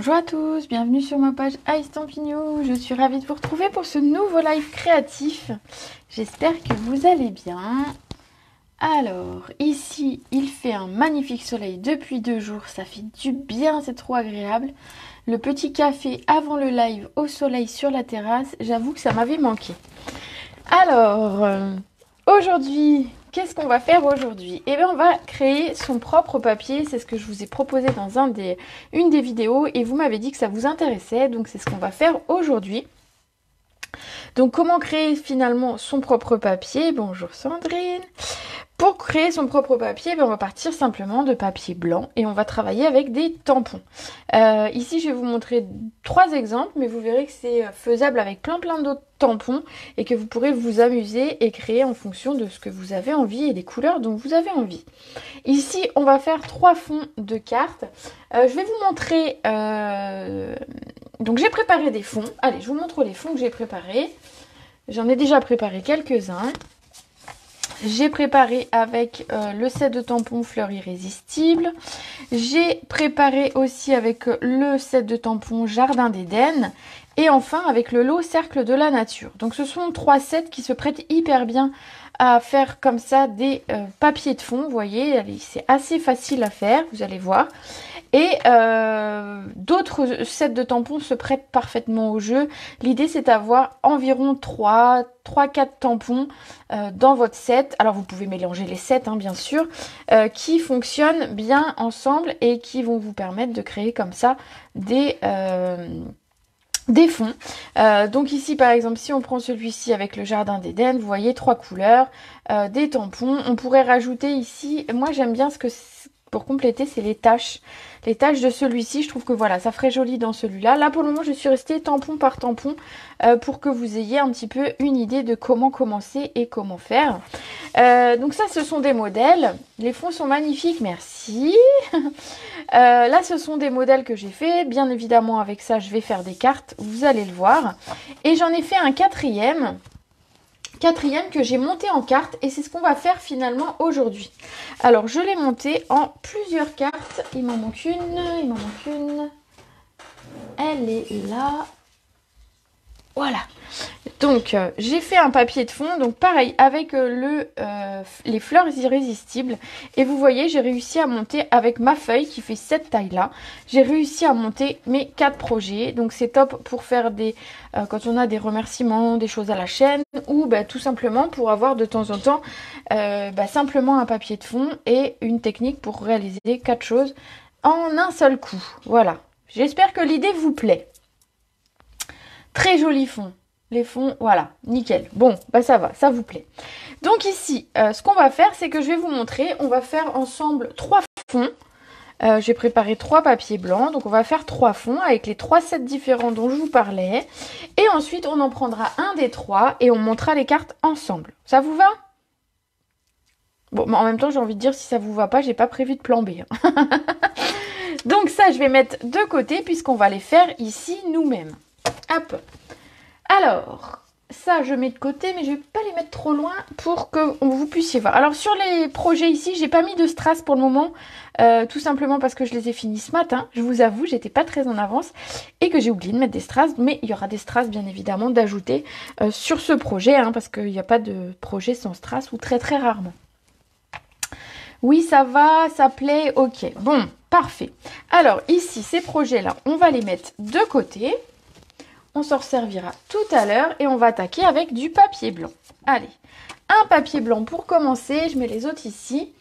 Bonjour à tous, bienvenue sur ma page iStampin'You. Je suis ravie de vous retrouver pour ce nouveau live créatif. J'espère que vous allez bien. Alors, ici, il fait un magnifique soleil depuis 2 jours. Ça fait du bien, c'est trop agréable. Le petit café avant le live au soleil sur la terrasse, j'avoue que ça m'avait manqué. Alors, aujourd'hui, qu'est-ce qu'on va faire aujourd'hui? Eh bien, on va créer son propre papier. C'est ce que je vous ai proposé dans une des vidéos et vous m'avez dit que ça vous intéressait. Donc, c'est ce qu'on va faire aujourd'hui. Donc, comment créer finalement son propre papier? Bonjour Sandrine. Pour créer son propre papier, on va partir simplement de papier blanc et on va travailler avec des tampons. Ici, je vais vous montrer 3 exemples, mais vous verrez que c'est faisable avec plein d'autres tampons et que vous pourrez vous amuser et créer en fonction de ce que vous avez envie et des couleurs dont vous avez envie. Ici, on va faire 3 fonds de cartes. Je vais vous montrer... Donc, j'ai préparé des fonds. Allez, je vous montre les fonds que j'ai préparés. J'en ai déjà préparé quelques-uns. J'ai préparé avec le set de tampons Fleurs Irrésistibles. J'ai préparé aussi avec le set de tampons Jardin d'Éden. Et enfin avec le lot Cercle de la Nature. Donc ce sont 3 sets qui se prêtent hyper bien à faire comme ça des papiers de fond. Vous voyez, c'est assez facile à faire, vous allez voir. Et d'autres sets de tampons se prêtent parfaitement au jeu. L'idée, c'est d'avoir environ 3-4 tampons dans votre set. Alors, vous pouvez mélanger les sets, hein, bien sûr, qui fonctionnent bien ensemble et qui vont vous permettre de créer comme ça des fonds. Donc ici, par exemple, si on prend celui-ci avec le Jardin d'Éden, vous voyez 3 couleurs, des tampons. On pourrait rajouter ici, moi j'aime bien ce que... Pour compléter, c'est les taches. Les taches de celui-ci, je trouve que voilà, ça ferait joli dans celui-là. Là, pour le moment, je suis restée tampon par tampon pour que vous ayez un petit peu une idée de comment commencer et comment faire. Donc ça, ce sont des modèles. Les fonds sont magnifiques, merci. Là, ce sont des modèles que j'ai fait. Bien évidemment, avec ça, je vais faire des cartes. Vous allez le voir. Et j'en ai fait un quatrième que j'ai monté en carte et c'est ce qu'on va faire finalement aujourd'hui. Alors je l'ai monté en plusieurs cartes. Il m'en manque une. Elle est là. Voilà. Donc j'ai fait un papier de fond, donc pareil avec les fleurs irrésistibles. Et vous voyez, j'ai réussi à monter avec ma feuille qui fait cette taille là. J'ai réussi à monter mes 4 projets. Donc c'est top pour faire des quand on a des remerciements, des choses à la chaîne, ou tout simplement pour avoir de temps en temps simplement un papier de fond et une technique pour réaliser 4 choses en un seul coup. Voilà. J'espère que l'idée vous plaît. Très joli fond. Les fonds, voilà, nickel. Bon, ça va, ça vous plaît. Donc ici, ce qu'on va faire, c'est que je vais vous montrer. On va faire ensemble 3 fonds. J'ai préparé 3 papiers blancs. Donc on va faire 3 fonds avec les 3 sets différents dont je vous parlais. Et ensuite, on en prendra un des 3 et on montera les cartes ensemble. Ça vous va? Bon, mais en même temps, j'ai envie de dire, si ça vous va pas, j'ai pas prévu de plan B. Hein. Donc ça, je vais mettre de côté puisqu'on va les faire ici nous-mêmes. Hop. Alors, ça je mets de côté, mais je vais pas les mettre trop loin pour que vous puissiez voir. Alors sur les projets ici, j'ai pas mis de strass pour le moment, tout simplement parce que je les ai finis ce matin. Je vous avoue, j'étais pas très en avance et que j'ai oublié de mettre des strass, mais il y aura des strass bien évidemment d'ajouter sur ce projet, hein, parce qu'il n'y a pas de projet sans strass ou très rarement. Oui, ça va, ça plaît, ok. Bon, parfait. Alors ici, ces projets-là, on va les mettre de côté. On s'en servira tout à l'heure et on va attaquer avec du papier blanc. Allez, un papier blanc pour commencer. Je mets les autres ici.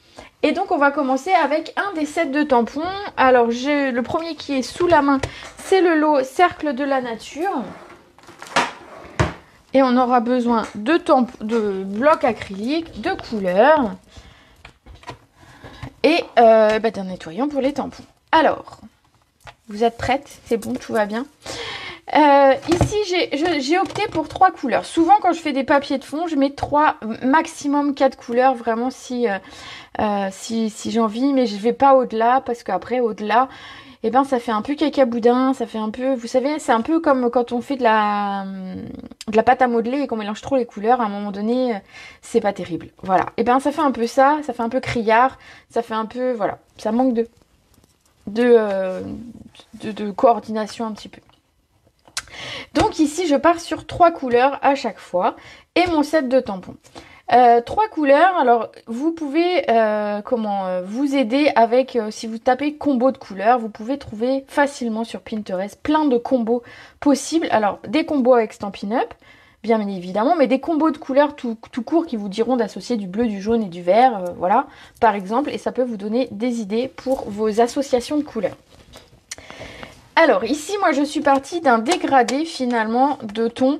Et donc, on va commencer avec un des sets de tampons. Alors, le premier qui est sous la main, c'est le lot Cercle de la Nature. Et on aura besoin de blocs acryliques, de couleurs et d'un nettoyant pour les tampons. Alors, vous êtes prêtes? C'est bon, tout va bien? Ici, j'ai opté pour 3 couleurs. Souvent, quand je fais des papiers de fond, je mets 3, maximum 4 couleurs, vraiment si j'ai envie, mais je vais pas au-delà, parce qu'après, au-delà, ça fait un peu cacaboudin, ça fait un peu, vous savez, c'est un peu comme quand on fait de la pâte à modeler et qu'on mélange trop les couleurs, à un moment donné, c'est pas terrible. Voilà, ça fait un peu ça fait un peu criard, ça fait un peu, voilà, ça manque de de coordination un petit peu. Donc ici, je pars sur 3 couleurs à chaque fois et mon set de tampons. 3 couleurs, alors vous pouvez vous aider avec, si vous tapez combo de couleurs, vous pouvez trouver facilement sur Pinterest plein de combos possibles. Alors des combos avec Stampin' Up, bien évidemment, mais des combos de couleurs tout court qui vous diront d'associer du bleu, du jaune et du vert, voilà, par exemple, et ça peut vous donner des idées pour vos associations de couleurs. Alors ici, moi je suis partie d'un dégradé finalement de ton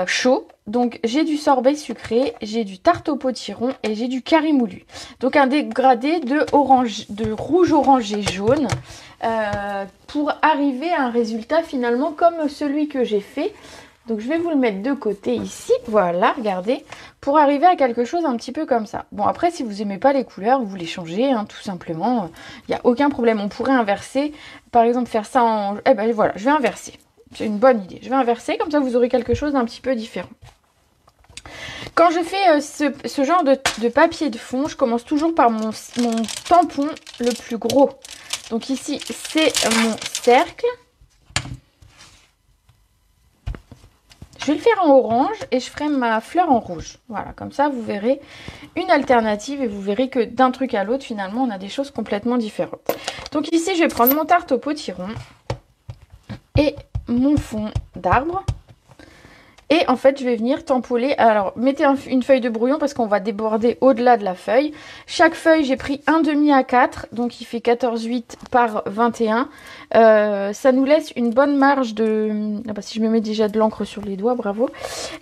chaud. Donc j'ai du sorbet sucré, j'ai du tarte au potiron et j'ai du curry moulu. Donc un dégradé de rouge, orange et jaune pour arriver à un résultat finalement comme celui que j'ai fait. Donc je vais vous le mettre de côté ici, voilà, regardez, pour arriver à quelque chose un petit peu comme ça. Bon après si vous n'aimez pas les couleurs, vous les changez, hein, tout simplement, il n'y a aucun problème. On pourrait inverser, par exemple faire ça en... Eh ben voilà, je vais inverser, c'est une bonne idée. Je vais inverser, comme ça vous aurez quelque chose d'un petit peu différent. Quand je fais ce genre de papier de fond, je commence toujours par mon tampon le plus gros. Donc ici c'est mon cercle. Je vais le faire en orange et je ferai ma fleur en rouge. Voilà, comme ça vous verrez une alternative et vous verrez que d'un truc à l'autre finalement on a des choses complètement différentes. Donc ici je vais prendre mon tarte au potiron et mon fond d'arbre. Et en fait, je vais venir tamponner. Alors, mettez une feuille de brouillon parce qu'on va déborder au-delà de la feuille. Chaque feuille, j'ai pris un demi A4. Donc, il fait 14,8 par 21. Ça nous laisse une bonne marge de... Ah bah, si je me mets déjà de l'encre sur les doigts, bravo.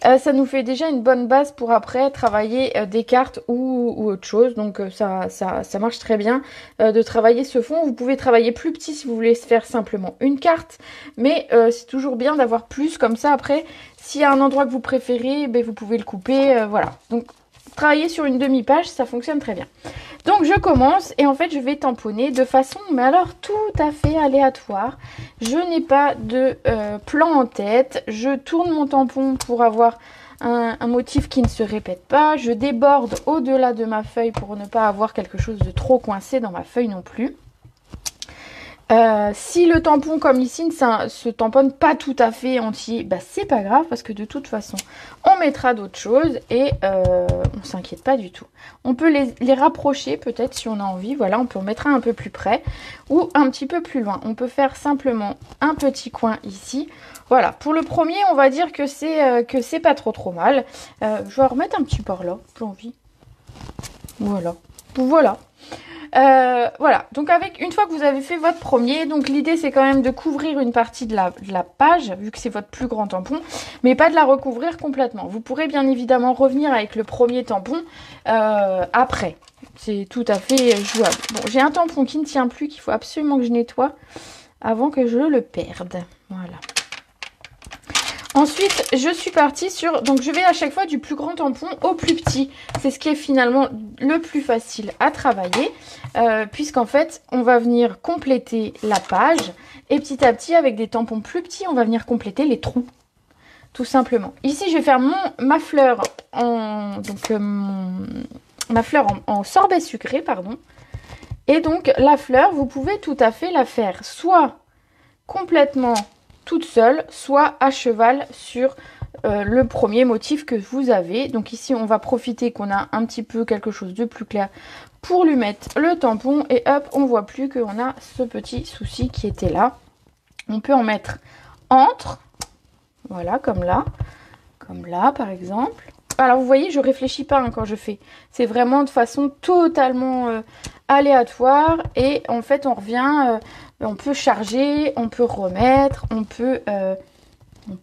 Ça nous fait déjà une bonne base pour après travailler des cartes ou autre chose. Donc, ça marche très bien de travailler ce fond. Vous pouvez travailler plus petit si vous voulez faire simplement une carte. Mais c'est toujours bien d'avoir plus comme ça après... S'il y a un endroit que vous préférez, ben vous pouvez le couper, voilà. Donc, travailler sur une demi-page, ça fonctionne très bien. Donc, je commence et en fait, je vais tamponner de façon, mais alors, tout à fait aléatoire. Je n'ai pas de plan en tête. Je tourne mon tampon pour avoir un motif qui ne se répète pas. Je déborde au-delà de ma feuille pour ne pas avoir quelque chose de trop coincé dans ma feuille non plus. Si le tampon comme ici ne se tamponne pas tout à fait entier, bah c'est pas grave parce que de toute façon on mettra d'autres choses et on s'inquiète pas du tout. On peut les rapprocher peut-être si on a envie, voilà, on peut en mettre un peu plus près ou un petit peu plus loin. On peut faire simplement un petit coin ici. Voilà, pour le premier on va dire que c'est pas trop mal. Je vais remettre un petit par là, j'ai envie. Voilà, voilà. Voilà, donc une fois que vous avez fait votre premier, donc l'idée c'est quand même de couvrir une partie de la page, vu que c'est votre plus grand tampon, mais pas de la recouvrir complètement. Vous pourrez bien évidemment revenir avec le premier tampon après, c'est tout à fait jouable. Bon, j'ai un tampon qui ne tient plus, qu'il faut absolument que je nettoie avant que je le perde, voilà. Ensuite, je suis partie sur... Donc, je vais à chaque fois du plus grand tampon au plus petit. C'est ce qui est finalement le plus facile à travailler. Puisqu'en fait, on va venir compléter la page. Et petit à petit, avec des tampons plus petits, on va venir compléter les trous. Tout simplement. Ici, je vais faire ma fleur en... Donc, ma fleur en sorbet sucré, pardon. Et donc, la fleur, vous pouvez tout à fait la faire soit complètement... toute seule, soit à cheval sur le premier motif que vous avez. Donc ici, on va profiter qu'on a un petit peu quelque chose de plus clair pour lui mettre le tampon. Et hop, on voit plus qu'on a ce petit souci qui était là. On peut en mettre entre, voilà, comme là par exemple. Alors vous voyez, je réfléchis pas hein, quand je fais. C'est vraiment de façon totalement aléatoire. Et en fait, on revient... on peut charger, on peut remettre, on peut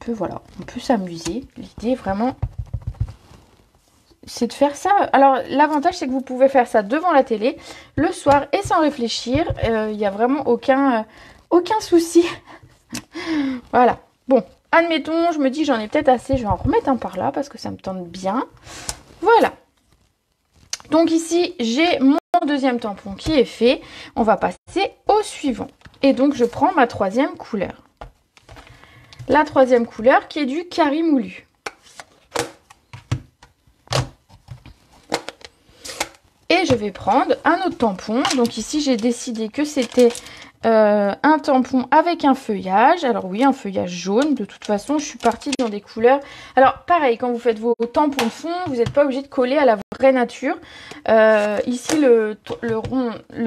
voilà, on peut s'amuser. L'idée vraiment, c'est de faire ça. Alors l'avantage c'est que vous pouvez faire ça devant la télé, le soir et sans réfléchir. Il n'y a vraiment aucun souci. Voilà. Bon, admettons, je me dis j'en ai peut-être assez, je vais en remettre un par là parce que ça me tente bien. Voilà. Donc ici, j'ai mon deuxième tampon qui est fait. On va passer au suivant. Et donc, je prends ma troisième couleur. La troisième couleur qui est du curry moulu. Et je vais prendre un autre tampon. Donc ici, j'ai décidé que c'était un tampon avec un feuillage. Alors oui, un feuillage jaune. De toute façon, je suis partie dans des couleurs. Alors pareil, quand vous faites vos tampons de fond, vous n'êtes pas obligé de coller à la vraie nature. Ici, le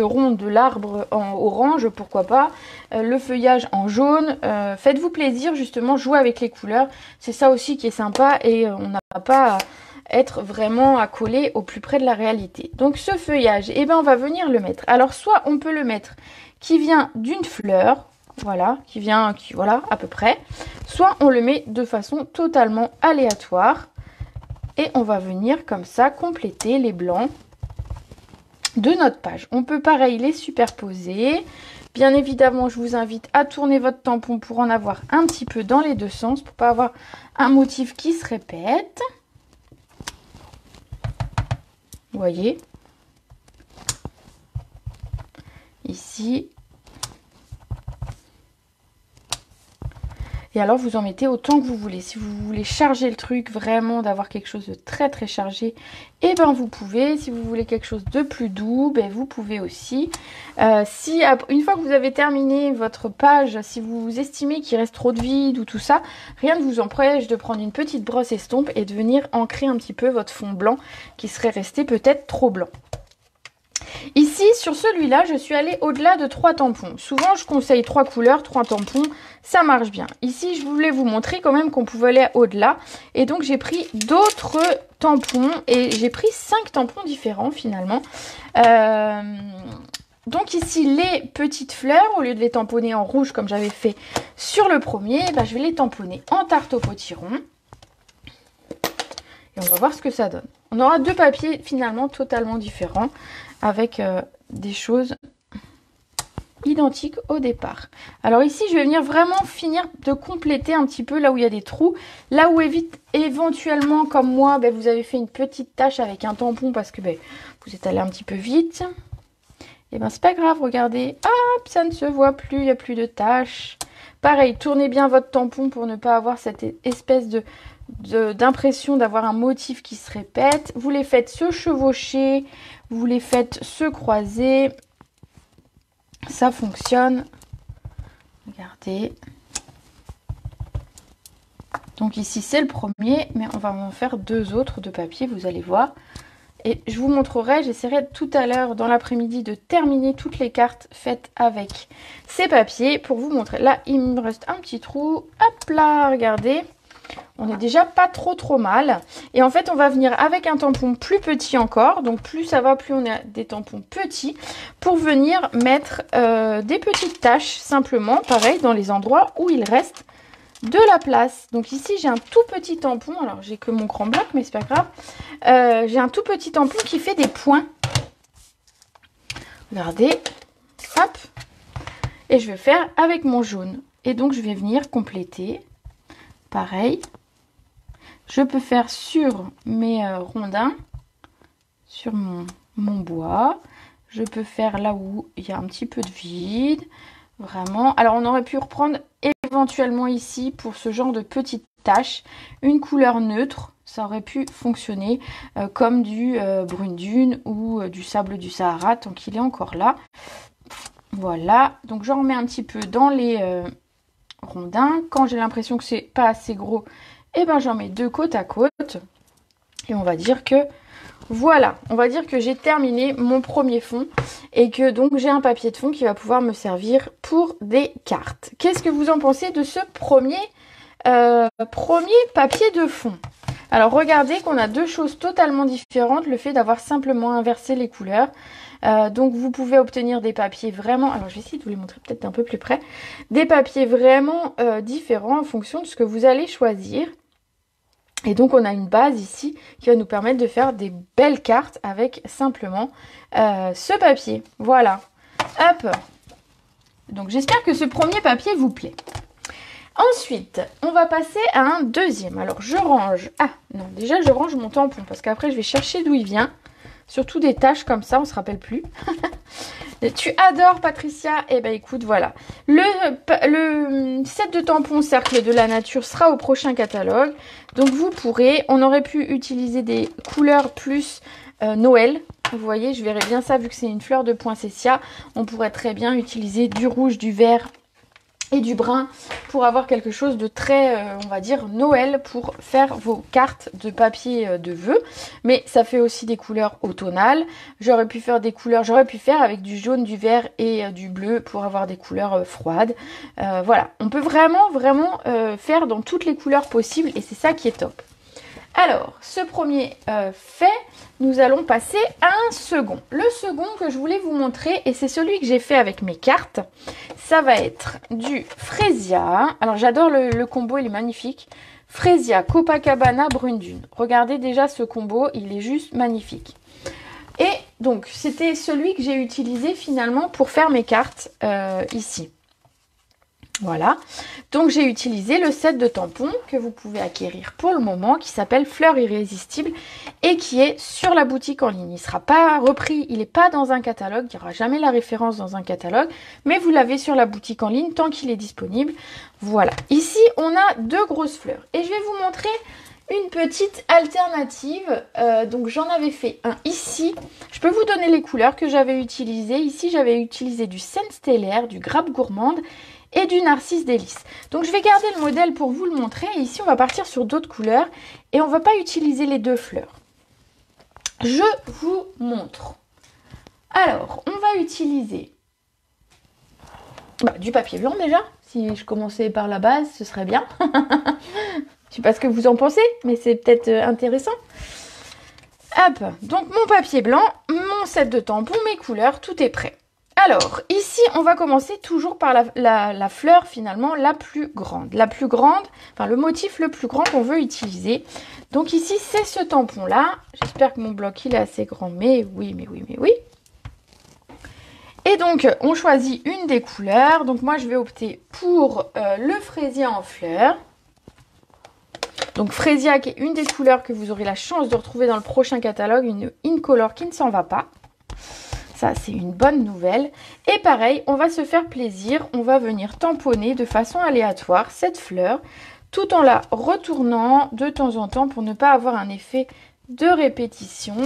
rond de l'arbre en orange, pourquoi pas. Le feuillage en jaune. Faites-vous plaisir, justement, jouez avec les couleurs. C'est ça aussi qui est sympa et on n'a pas à être vraiment à coller au plus près de la réalité. Donc ce feuillage, eh ben, on va venir le mettre. Alors soit on peut le mettre qui vient d'une fleur, voilà, voilà, à peu près. Soit on le met de façon totalement aléatoire. Et on va venir comme ça compléter les blancs de notre page. On peut pareil les superposer. Bien évidemment, je vous invite à tourner votre tampon pour en avoir un petit peu dans les deux sens, pour pas avoir un motif qui se répète. Vous voyez ? Ici. Et alors, vous en mettez autant que vous voulez. Si vous voulez charger le truc, vraiment d'avoir quelque chose de très très chargé, eh ben vous pouvez. Si vous voulez quelque chose de plus doux, ben vous pouvez aussi. Une fois que vous avez terminé votre page, si vous estimez qu'il reste trop de vide ou tout ça, rien ne vous empêche de prendre une petite brosse estompe et de venir ancrer un petit peu votre fond blanc qui serait resté peut-être trop blanc. Ici, sur celui-là, je suis allée au-delà de 3 tampons. Souvent, je conseille 3 couleurs, 3 tampons, ça marche bien. Ici, je voulais vous montrer quand même qu'on pouvait aller au-delà. Et donc, j'ai pris d'autres tampons et j'ai pris 5 tampons différents finalement. Donc ici, les petites fleurs, au lieu de les tamponner en rouge comme j'avais fait sur le premier, ben, je vais les tamponner en tarte au potiron. Et on va voir ce que ça donne. On aura 2 papiers finalement totalement différents avec des choses identiques au départ. Alors ici, je vais venir vraiment finir de compléter un petit peu là où il y a des trous. Là où éventuellement, comme moi, ben, vous avez fait une petite tache avec un tampon parce que ben, vous êtes allé un petit peu vite. Et ben c'est pas grave, regardez. Hop, ça ne se voit plus, il n'y a plus de taches. Pareil, tournez bien votre tampon pour ne pas avoir cette espèce d'impression d'avoir un motif qui se répète. Vous les faites se chevaucher, vous les faites se croiser. Ça fonctionne. Regardez. Donc ici c'est le premier, mais on va en faire 2 autres de papier, vous allez voir. Et je vous montrerai, j'essaierai tout à l'heure dans l'après-midi de terminer toutes les cartes faites avec ces papiers pour vous montrer. Là, il me reste un petit trou. Hop là, regardez. On est déjà pas trop mal. Et en fait, on va venir avec un tampon plus petit encore. Donc plus ça va, plus on a des tampons petits. Pour venir mettre des petites taches simplement, pareil, dans les endroits où il reste de la place. Donc ici, j'ai un tout petit tampon. Alors, j'ai que mon grand bloc, mais c'est pas grave. J'ai un tout petit tampon qui fait des points. Regardez. Hop. Et je vais faire avec mon jaune. Et donc, je vais venir compléter. Pareil. Je peux faire sur mes rondins, sur mon bois. Je peux faire là où il y a un petit peu de vide. Vraiment. Alors, on aurait pu reprendre éventuellement ici, pour ce genre de petites taches, une couleur neutre. Ça aurait pu fonctionner comme du brune dune ou du sable du Sahara, tant qu'il est encore là. Voilà. Donc, j'en remets un petit peu dans les rondins. Quand j'ai l'impression que c'est pas assez gros, et ben j'en mets 2 côte à côte. Et on va dire que voilà, on va dire que j'ai terminé mon premier fond et que donc j'ai un papier de fond qui va pouvoir me servir pour des cartes. Qu'est-ce que vous en pensez de ce premier papier de fond? Alors regardez qu'on a 2 choses totalement différentes, le fait d'avoir simplement inversé les couleurs. Donc vous pouvez obtenir des papiers vraiment, alors je vais essayer de vous les montrer peut-être un peu plus près, des papiers vraiment différents en fonction de ce que vous allez choisir. Et donc on a une base ici qui va nous permettre de faire des belles cartes avec simplement ce papier. Voilà. Hop. Donc j'espère que ce premier papier vous plaît. Ensuite, on va passer à un deuxième. Alors je range. Ah non, déjà je range mon tampon parce qu'après je vais chercher d'où il vient. Surtout des taches comme ça, on se rappelle plus. Tu adores Patricia? Eh ben écoute, voilà. Le set de tampons Cercle de la Nature sera au prochain catalogue. Donc vous pourrez, on aurait pu utiliser des couleurs plus Noël. Vous voyez, je verrais bien ça vu que c'est une fleur de poinsettia. On pourrait très bien utiliser du rouge, du vert et du brun pour avoir quelque chose de très, on va dire, Noël pour faire vos cartes de papier de vœux. Mais ça fait aussi des couleurs automnales. J'aurais pu faire des couleurs, j'aurais pu faire avec du jaune, du vert et du bleu pour avoir des couleurs froides. Voilà, on peut vraiment faire dans toutes les couleurs possibles et c'est ça qui est top. Alors, ce premier fait, nous allons passer à un second. Le second que je voulais vous montrer, et c'est celui que j'ai fait avec mes cartes, ça va être du Fresia. Alors, j'adore le combo, il est magnifique. Fresia, Copacabana, Brune Dune. Regardez déjà ce combo, il est juste magnifique. Et donc, c'était celui que j'ai utilisé finalement pour faire mes cartes ici. Voilà, donc j'ai utilisé le set de tampons que vous pouvez acquérir pour le moment, qui s'appelle Fleurs Irrésistibles et qui est sur la boutique en ligne. Il ne sera pas repris, il n'est pas dans un catalogue, il n'y aura jamais la référence dans un catalogue, mais vous l'avez sur la boutique en ligne tant qu'il est disponible. Voilà, ici on a deux grosses fleurs et je vais vous montrer une petite alternative. Donc j'en avais fait un ici. Je peux vous donner les couleurs que j'avais utilisées. Ici j'avais utilisé du Scène Stellaire, du Grappe Gourmande et du Narcisse Délice. Donc je vais garder le modèle pour vous le montrer. Et ici on va partir sur d'autres couleurs et on ne va pas utiliser les deux fleurs. Je vous montre. Alors on va utiliser du papier blanc déjà. Si je commençais par la base, ce serait bien. Je sais pas ce que vous en pensez, mais c'est peut-être intéressant. Hop, donc mon papier blanc, mon set de tampons, mes couleurs, tout est prêt. Alors, ici, on va commencer toujours par la fleur, finalement, la plus grande. La plus grande, enfin, le motif le plus grand qu'on veut utiliser. Donc ici, c'est ce tampon-là. J'espère que mon bloc, il est assez grand, mais oui, mais oui, mais oui. Et donc, on choisit une des couleurs. Donc moi, je vais opter pour le fraisier en fleurs. Donc Fresia, qui est une des couleurs que vous aurez la chance de retrouver dans le prochain catalogue, une incolore qui ne s'en va pas. Ça, c'est une bonne nouvelle. Et pareil, on va se faire plaisir. On va venir tamponner de façon aléatoire cette fleur, tout en la retournant de temps en temps pour ne pas avoir un effet de répétition.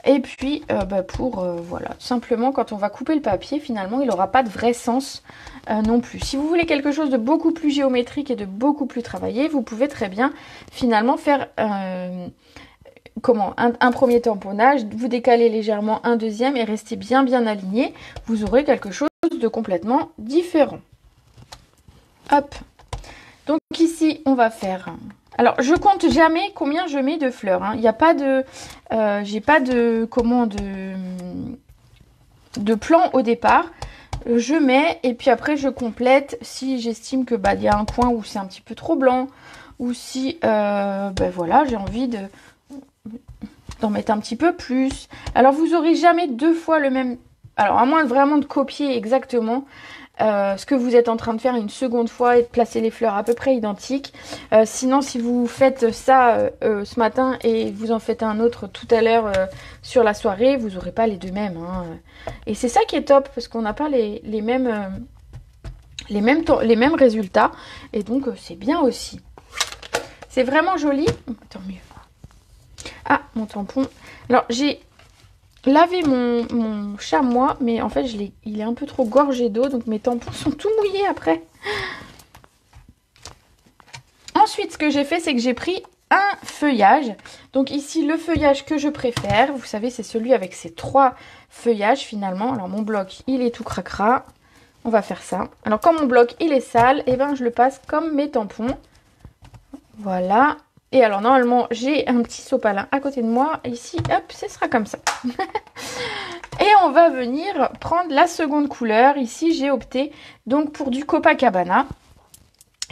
Et puis, voilà, simplement, quand on va couper le papier, finalement, il n'aura pas de vrai sens non plus. Si vous voulez quelque chose de beaucoup plus géométrique et de beaucoup plus travaillé, vous pouvez très bien, finalement, faire un premier tamponnage, vous décalez légèrement un deuxième et restez bien aligné. Vous aurez quelque chose de complètement différent. Hop. Donc ici, on va faire... Alors, je compte jamais combien je mets de fleurs. Il n'y a pas de... j'ai pas de... de plan au départ. Je mets et puis après, je complète si j'estime que il y a un coin où c'est un petit peu trop blanc. Ou si, voilà, j'ai envie d'en mettre un petit peu plus. Alors, vous aurez jamais deux fois le même... Alors, à moins vraiment de copier exactement... ce que vous êtes en train de faire une seconde fois et de placer les fleurs à peu près identiques. Sinon, si vous faites ça ce matin et vous en faites un autre tout à l'heure sur la soirée, vous n'aurez pas les deux mêmes. Et c'est ça qui est top parce qu'on n'a pas les mêmes résultats. Et donc, c'est bien aussi. C'est vraiment joli. Tant mieux. Ah, mon tampon. Alors, j'ai... laver mon chamois, mais en fait, il est un peu trop gorgé d'eau, donc mes tampons sont tout mouillés après. Ensuite, ce que j'ai fait, c'est que j'ai pris un feuillage. Donc ici, le feuillage que je préfère, vous savez, c'est celui avec ces trois feuillages finalement. Alors mon bloc, il est tout cracra. On va faire ça. Alors quand mon bloc, il est sale, et je le passe comme mes tampons. Voilà. Et alors normalement j'ai un petit sopalin à côté de moi. Ici, hop, ce sera comme ça. Et on va venir prendre la seconde couleur. Ici j'ai opté donc pour du Copacabana,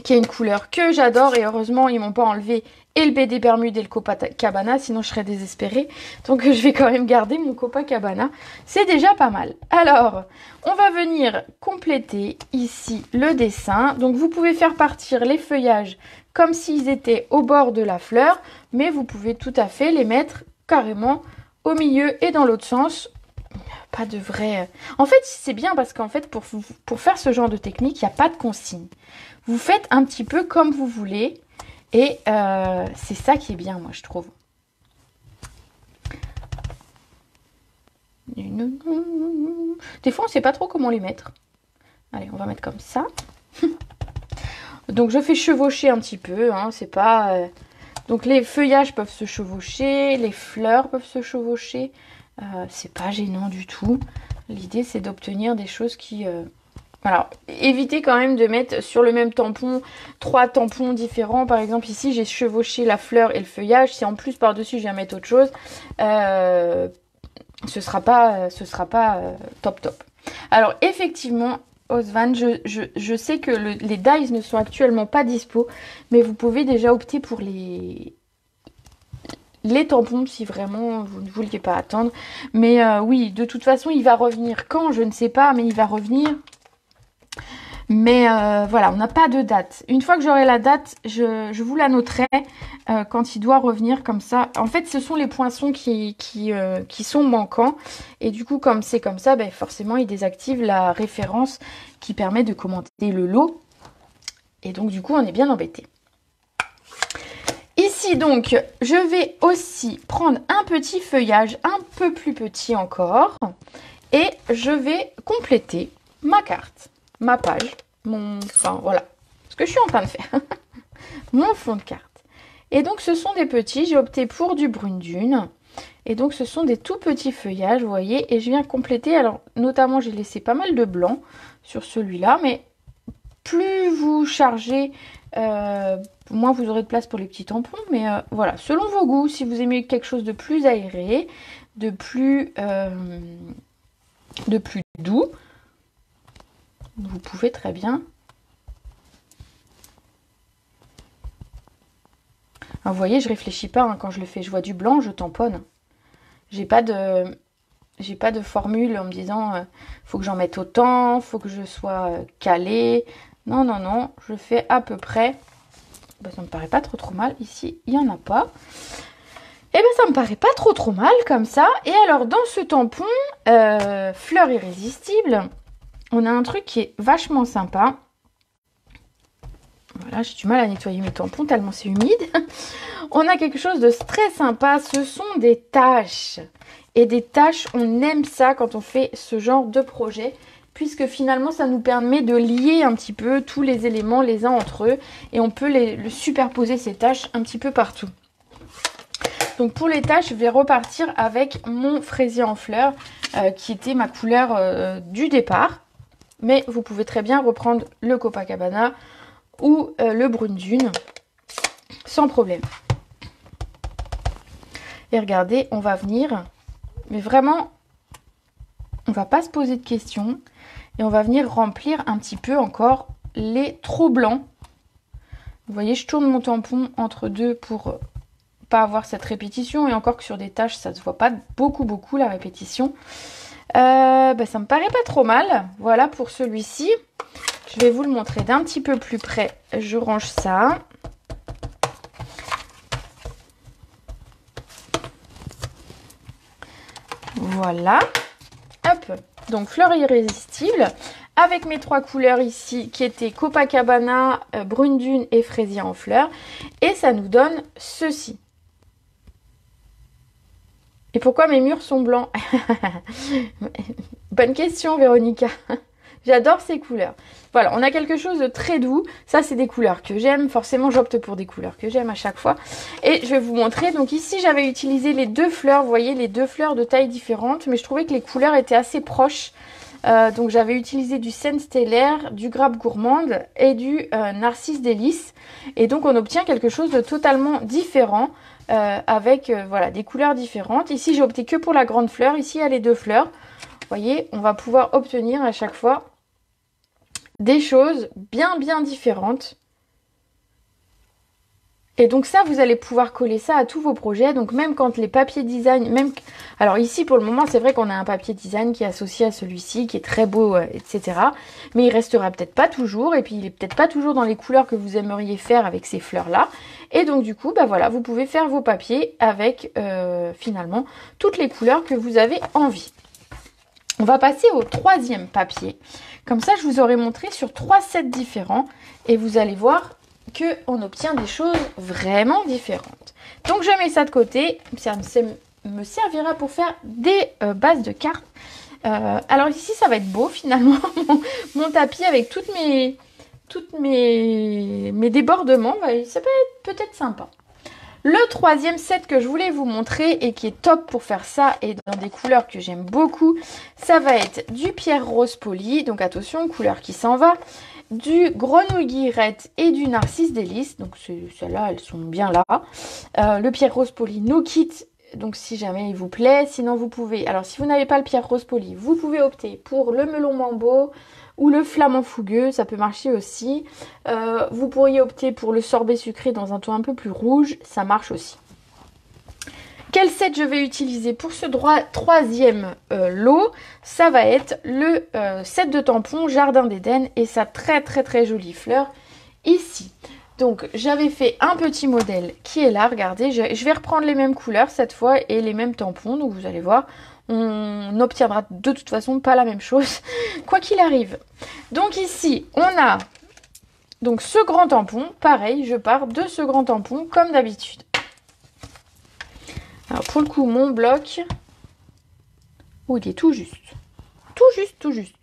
qui est une couleur que j'adore. Et heureusement ils m'ont pas enlevé et le BD Bermude et le Copacabana, sinon je serais désespérée. Donc je vais quand même garder mon Copacabana. C'est déjà pas mal. Alors, on va venir compléter ici le dessin. Donc vous pouvez faire partir les feuillages comme s'ils étaient au bord de la fleur, mais vous pouvez tout à fait les mettre carrément au milieu et dans l'autre sens. Pas de vrai... En fait, c'est bien parce qu'en fait, pour faire ce genre de technique, il n'y a pas de consigne. Vous faites un petit peu comme vous voulez et c'est ça qui est bien, moi, je trouve. Des fois, on ne sait pas trop comment les mettre. Allez, on va mettre comme ça. Donc, je fais chevaucher un petit peu. Hein, c'est pas... Donc, les feuillages peuvent se chevaucher. Les fleurs peuvent se chevaucher. C'est pas gênant du tout. L'idée, c'est d'obtenir des choses qui... Alors, évitez quand même de mettre sur le même tampon 3 tampons différents. Par exemple, ici, j'ai chevauché la fleur et le feuillage. Si en plus, par-dessus, je viens mettre autre chose, ce sera pas top top. Alors, effectivement, Osvan, je sais que les dies ne sont actuellement pas dispo, mais vous pouvez déjà opter pour les tampons si vraiment vous ne vouliez pas attendre. Mais oui, de toute façon, il va revenir quand, je ne sais pas, mais il va revenir. Mais voilà, on n'a pas de date. Une fois que j'aurai la date, je vous la noterai quand il doit revenir comme ça. En fait, ce sont les poinçons qui sont manquants. Et du coup, comme c'est comme ça, ben, forcément, il désactive la référence qui permet de commenter le lot. Et donc, du coup, on est bien embêté. Ici, donc, je vais aussi prendre un petit feuillage un peu plus petit encore. Et je vais compléter ma carte. Ma page, enfin voilà, ce que je suis en train de faire, mon fond de carte. Et donc ce sont des petits, j'ai opté pour du brune dune. Et donc ce sont des tout petits feuillages, vous voyez, et je viens compléter. Alors notamment j'ai laissé pas mal de blanc sur celui-là, mais plus vous chargez, moins vous aurez de place pour les petits tampons. Mais voilà, selon vos goûts, si vous aimez quelque chose de plus aéré, de plus doux, vous pouvez très bien. Alors, vous voyez, je réfléchis pas hein, quand je le fais. Je vois du blanc, je tamponne. J'ai pas de formule en me disant faut que j'en mette autant, faut que je sois calée. Non, non, non. Je fais à peu près. Ben, ça me paraît pas trop mal. Ici, il y en a pas. Et ben ça me paraît pas trop mal comme ça. Et alors dans ce tampon fleur irrésistible, on a un truc qui est vachement sympa. Voilà, j'ai du mal à nettoyer mes tampons tellement c'est humide. On a quelque chose de très sympa. Ce sont des taches. Et des taches, on aime ça quand on fait ce genre de projet. Puisque finalement, ça nous permet de lier un petit peu tous les éléments les uns entre eux. Et on peut les superposer ces taches un petit peu partout. Donc pour les taches, je vais repartir avec mon fraisier en fleurs. Qui était ma couleur du départ. Mais vous pouvez très bien reprendre le Copacabana ou le brune dune sans problème. Et regardez, on va venir, mais vraiment, on va pas se poser de questions. Et on va venir remplir un petit peu encore les trop blancs. Vous voyez, je tourne mon tampon entre deux pour pas avoir cette répétition. Et encore que sur des taches, ça se voit pas beaucoup la répétition. Ça me paraît pas trop mal. Voilà pour celui-ci. Je vais vous le montrer d'un petit peu plus près. Je range ça. Voilà. Hop. Donc fleur irrésistible. Avec mes 3 couleurs ici qui étaient Copacabana, brune dune et fraisier en fleurs. Et ça nous donne ceci. Et pourquoi mes murs sont blancs? Bonne question, Véronica. J'adore ces couleurs. Voilà, on a quelque chose de très doux. Ça, c'est des couleurs que j'aime. Forcément, j'opte pour des couleurs que j'aime à chaque fois. Et je vais vous montrer. Donc ici, j'avais utilisé les 2 fleurs. Vous voyez, les 2 fleurs de taille différente. Mais je trouvais que les couleurs étaient assez proches. Donc j'avais utilisé du Scène Stellaire, du Grappe Gourmande et du Narcisse Délice. Et donc, on obtient quelque chose de totalement différent. Avec voilà, des couleurs différentes. Ici, j'ai opté que pour la grande fleur. Ici, il y a les 2 fleurs. Vous voyez, on va pouvoir obtenir à chaque fois des choses bien différentes. Et donc ça, vous allez pouvoir coller ça à tous vos projets. Donc même quand les papiers design, alors ici pour le moment, c'est vrai qu'on a un papier design qui est associé à celui-ci, qui est très beau, etc. Mais il restera peut-être pas toujours. Et puis il est peut-être pas toujours dans les couleurs que vous aimeriez faire avec ces fleurs-là. Et donc du coup, bah voilà, vous pouvez faire vos papiers avec finalement toutes les couleurs que vous avez envie. On va passer au 3e papier. Comme ça, je vous aurai montré sur 3 sets différents. Et vous allez voir qu'on obtient des choses vraiment différentes. Donc je mets ça de côté, ça me servira pour faire des bases de cartes. Alors ici, ça va être beau finalement, mon tapis avec mes débordements, ça peut être peut-être sympa. Le troisième set que je voulais vous montrer et qui est top pour faire ça et dans des couleurs que j'aime beaucoup, ça va être du pierre rose poli, donc attention, couleur qui s'en va, du grenouille guillerette et du narcisse délice, donc celles-là elles sont bien là. Le pierre rose poli no kit, donc si jamais il vous plaît, sinon vous pouvez, alors si vous n'avez pas le pierre rose poli, vous pouvez opter pour le melon mambo, ou le flamant fougueux, ça peut marcher aussi. Vous pourriez opter pour le sorbet sucré dans un ton un peu plus rouge, ça marche aussi. Quel set je vais utiliser pour ce troisième lot? Ça va être le set de tampons Jardin d'Éden et sa très jolie fleur ici. Donc j'avais fait un petit modèle qui est là, regardez, je vais reprendre les mêmes couleurs cette fois et les mêmes tampons, donc vous allez voir. On n'obtiendra de toute façon pas la même chose, quoi qu'il arrive. Donc ici, on a donc ce grand tampon. Pareil, je pars de ce grand tampon comme d'habitude. Alors pour le coup, mon bloc, oh, il est tout juste. Tout juste.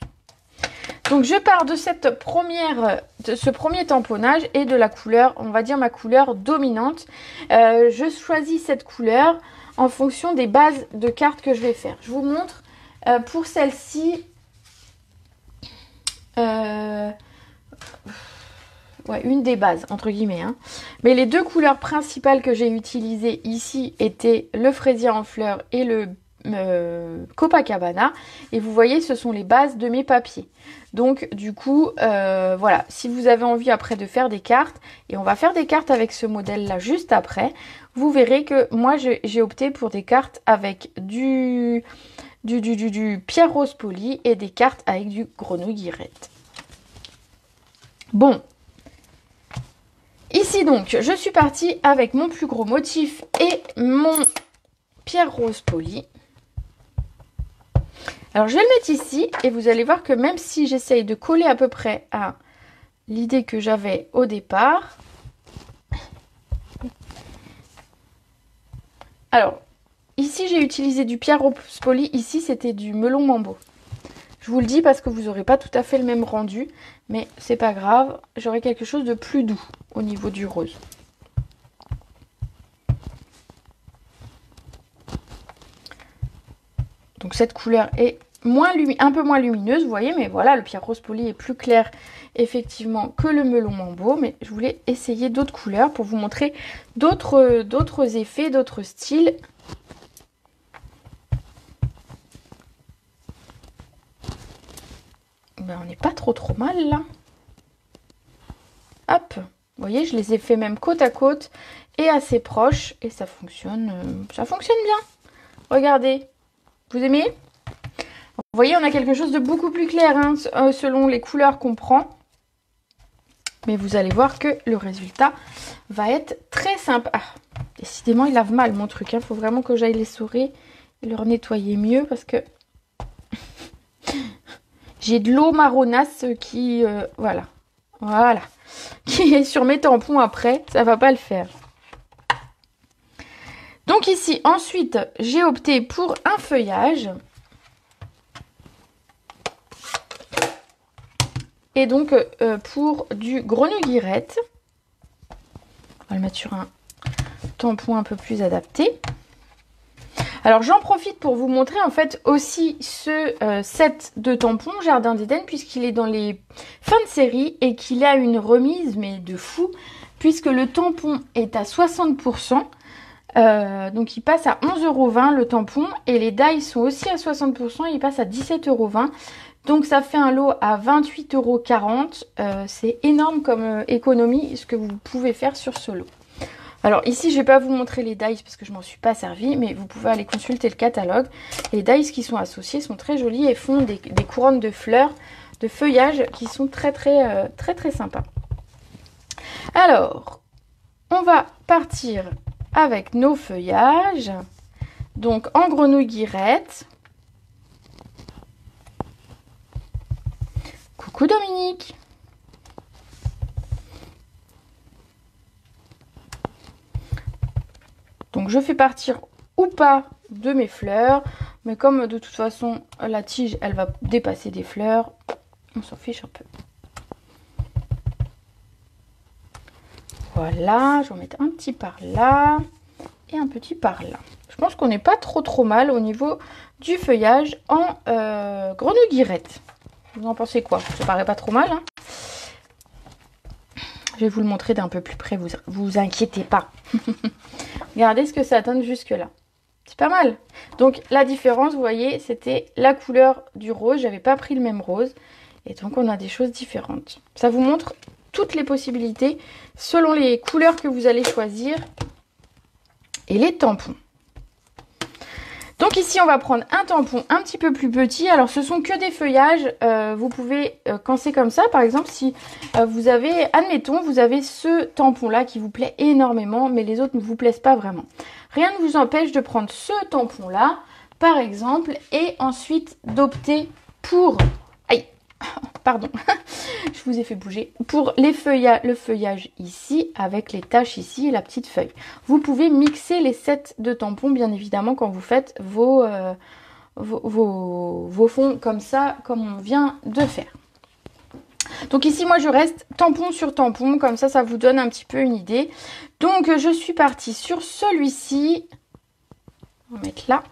Donc je pars de ce premier tamponnage et de la couleur, on va dire ma couleur dominante. Je choisis cette couleur en fonction des bases de cartes que je vais faire. Je vous montre pour celle-ci. Ouais, une des bases, entre guillemets. Hein. Mais les deux couleurs principales que j'ai utilisées ici étaient le fraisier en fleurs et le Copacabana. Et vous voyez, ce sont les bases de mes papiers. Donc, du coup, voilà. Si vous avez envie après de faire des cartes, et on va faire des cartes avec ce modèle-là juste après, vous verrez que moi, j'ai opté pour des cartes avec du pierre rose poli et des cartes avec du grenouille guillerette. Bon. Ici donc, je suis partie avec mon plus gros motif et mon pierre rose poli. Alors je vais le mettre ici et vous allez voir que même si j'essaye de coller à peu près à l'idée que j'avais au départ. Alors, ici j'ai utilisé du pierre rose poli, ici c'était du melon mambo. Je vous le dis parce que vous n'aurez pas tout à fait le même rendu, mais c'est pas grave, j'aurai quelque chose de plus doux au niveau du rose. Donc cette couleur est un peu moins lumineuse, vous voyez, mais voilà, le pierre rose poli est plus clair effectivement que le melon mambo, mais je voulais essayer d'autres couleurs pour vous montrer d'autres effets, d'autres styles. Ben, on n'est pas trop mal là. Hop, vous voyez, je les ai fait même côte à côte et assez proches et ça fonctionne bien. Regardez, vous aimez? Vous voyez, on a quelque chose de beaucoup plus clair hein, selon les couleurs qu'on prend. Mais vous allez voir que le résultat va être très sympa. Ah, décidément, il lave mal mon truc. Il faut vraiment que j'aille les souris et leur nettoyer mieux parce que j'ai de l'eau marronasse qui... voilà, qui est sur mes tampons après. Ça va pas le faire. Donc ici, ensuite, j'ai opté pour un feuillage. Et donc, pour du grenouille guillerette. On va le mettre sur un tampon un peu plus adapté. Alors, j'en profite pour vous montrer en fait aussi ce set de tampons Jardin d'Éden, puisqu'il est dans les fins de série et qu'il a une remise, mais de fou, puisque le tampon est à 60%. Donc il passe à 11,20 € le tampon et les die sont aussi à 60%, il passe à 17,20 €. Donc ça fait un lot à 28,40 €. C'est énorme comme économie ce que vous pouvez faire sur ce lot. Alors ici je ne vais pas vous montrer les dies parce que je m'en suis pas servi, mais vous pouvez aller consulter le catalogue. Les dies qui sont associés sont très jolis et font des couronnes de fleurs, de feuillage qui sont très sympas. Alors on va partir avec nos feuillages, donc en grenouille guillerette. Coucou Dominique. Donc je fais partir ou pas de mes fleurs. Mais comme de toute façon, la tige, elle va dépasser des fleurs, on s'en fiche un peu. Voilà, je vais en mettre un petit par là et un petit par là. Je pense qu'on n'est pas trop mal au niveau du feuillage en grenouille guirette. Vous en pensez quoi? Ça paraît pas trop mal, hein? Je vais vous le montrer d'un peu plus près, vous inquiétez pas. Regardez ce que ça donne jusque là. C'est pas mal. Donc la différence, vous voyez, c'était la couleur du rose. J'avais pas pris le même rose. Et donc on a des choses différentes. Ça vous montre toutes les possibilités selon les couleurs que vous allez choisir et les tampons. Donc ici, on va prendre un tampon un petit peu plus petit. Alors, ce sont que des feuillages. Vous pouvez, quand c'est comme ça, par exemple, si vous avez, admettons, vous avez ce tampon-là qui vous plaît énormément, mais les autres ne vous plaisent pas vraiment. Rien ne vous empêche de prendre ce tampon-là, par exemple, et ensuite d'opter pour... Aïe, pardon, je vous ai fait bouger. Pour le feuillage ici, avec les taches ici et la petite feuille. Vous pouvez mixer les sets de tampons, bien évidemment, quand vous faites vos fonds comme ça, comme on vient de faire. Donc ici, moi, je reste tampon sur tampon, comme ça vous donne un petit peu une idée. Donc, je suis partie sur celui-ci. On va mettre là.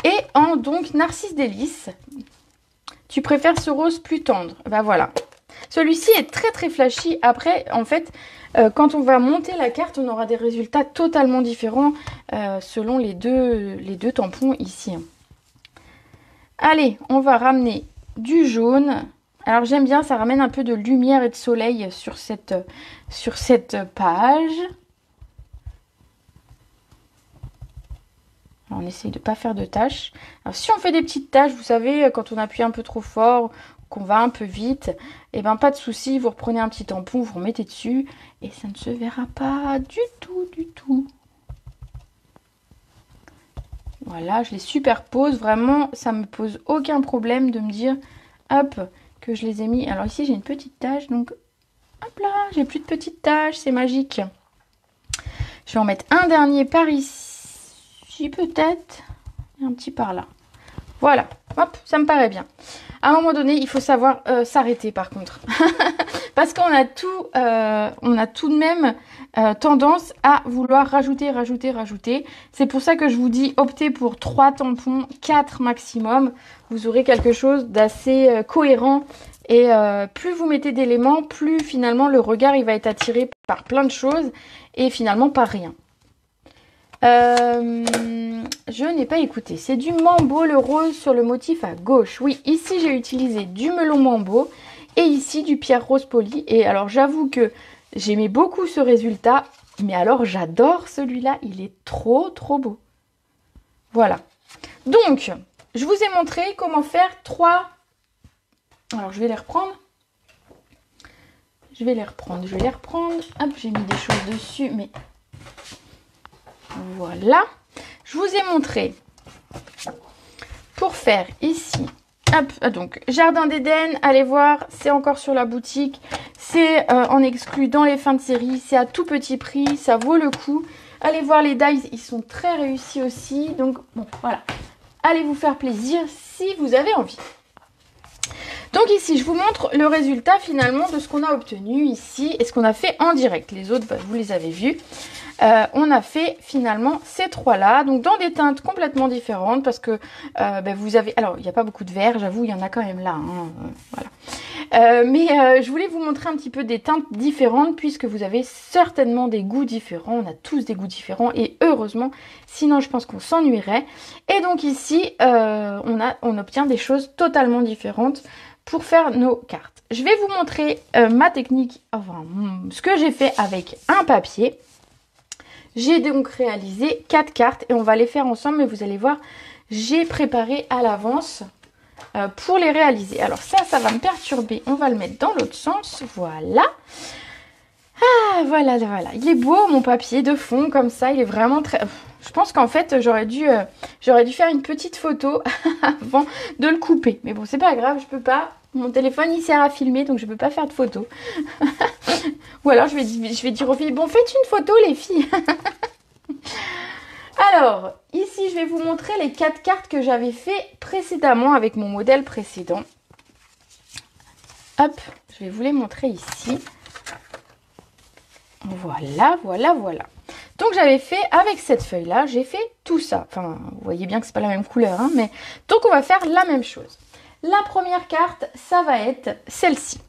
Et en, donc, Narcisse Délice. Tu préfères ce rose plus tendre? Ben voilà. Celui-ci est très flashy. Après, en fait, quand on va monter la carte, on aura des résultats totalement différents selon les deux tampons ici. Allez, on va ramener du jaune. Alors j'aime bien, ça ramène un peu de lumière et de soleil sur cette page. Alors, on essaye de ne pas faire de taches. Alors si on fait des petites taches, vous savez, quand on appuie un peu trop fort, qu'on va un peu vite, et ben pas de souci, vous reprenez un petit tampon, vous remettez dessus, et ça ne se verra pas du tout. Voilà, je les superpose, vraiment, ça me pose aucun problème de me dire, hop, que je les ai mis. Alors ici, j'ai une petite tache, donc, hop là, j'ai plus de petites taches, c'est magique. Je vais en mettre un dernier par ici, peut-être, et un petit par là. Voilà, hop, ça me paraît bien. À un moment donné, il faut savoir s'arrêter par contre. Parce qu'on a tout de même tendance à vouloir rajouter. C'est pour ça que je vous dis, optez pour 3 tampons, 4 maximum. Vous aurez quelque chose d'assez cohérent. Et plus vous mettez d'éléments, plus finalement le regard il va être attiré par plein de choses et finalement par rien. Je n'ai pas écouté. C'est du Mambo, le rose sur le motif à gauche. Oui, ici j'ai utilisé du melon Mambo et ici du pierre rose poli. Et alors j'avoue que j'aimais beaucoup ce résultat. Mais alors j'adore celui-là. Il est trop beau. Voilà. Donc, je vous ai montré comment faire 3... Alors je vais les reprendre. Hop, j'ai mis des choses dessus, mais... Voilà, je vous ai montré pour faire ici, hop, donc Jardin d'Éden, allez voir, c'est encore sur la boutique, c'est en exclu dans les fins de série, c'est à tout petit prix, ça vaut le coup. Allez voir les dies, ils sont très réussis aussi, donc bon, voilà, allez vous faire plaisir si vous avez envie. Donc ici, je vous montre le résultat finalement de ce qu'on a obtenu ici et ce qu'on a fait en direct. Les autres, bah, vous les avez vus. On a fait finalement ces 3-là, donc dans des teintes complètement différentes parce que bah, vous avez... Alors, il n'y a pas beaucoup de vert, j'avoue, il y en a quand même là. Hein, voilà. Mais je voulais vous montrer un petit peu des teintes différentes puisque vous avez certainement des goûts différents. On a tous des goûts différents et heureusement, sinon je pense qu'on s'ennuierait. Et donc ici, on obtient des choses totalement différentes pour faire nos cartes. Je vais vous montrer ma technique, enfin ce que j'ai fait avec un papier. J'ai donc réalisé 4 cartes et on va les faire ensemble, mais vous allez voir, j'ai préparé à l'avance pour les réaliser. Alors ça va me perturber, on va le mettre dans l'autre sens, voilà. Ah, voilà, il est beau mon papier de fond comme ça, il est vraiment très... Je pense qu'en fait, j'aurais dû faire une petite photo avant de le couper. Mais bon, c'est pas grave, je peux pas. Mon téléphone, il sert à filmer, donc je peux pas faire de photo. Ou alors, je vais dire aux filles, bon, faites une photo, les filles. Alors, ici, je vais vous montrer les 4 cartes que j'avais fait précédemment avec mon modèle précédent. Hop, je vais vous les montrer ici. Voilà, voilà, voilà. Donc, j'avais fait, avec cette feuille-là, j'ai fait tout ça. Enfin, vous voyez bien que c'est pas la même couleur, hein, mais... Donc, on va faire la même chose. La première carte, ça va être celle-ci.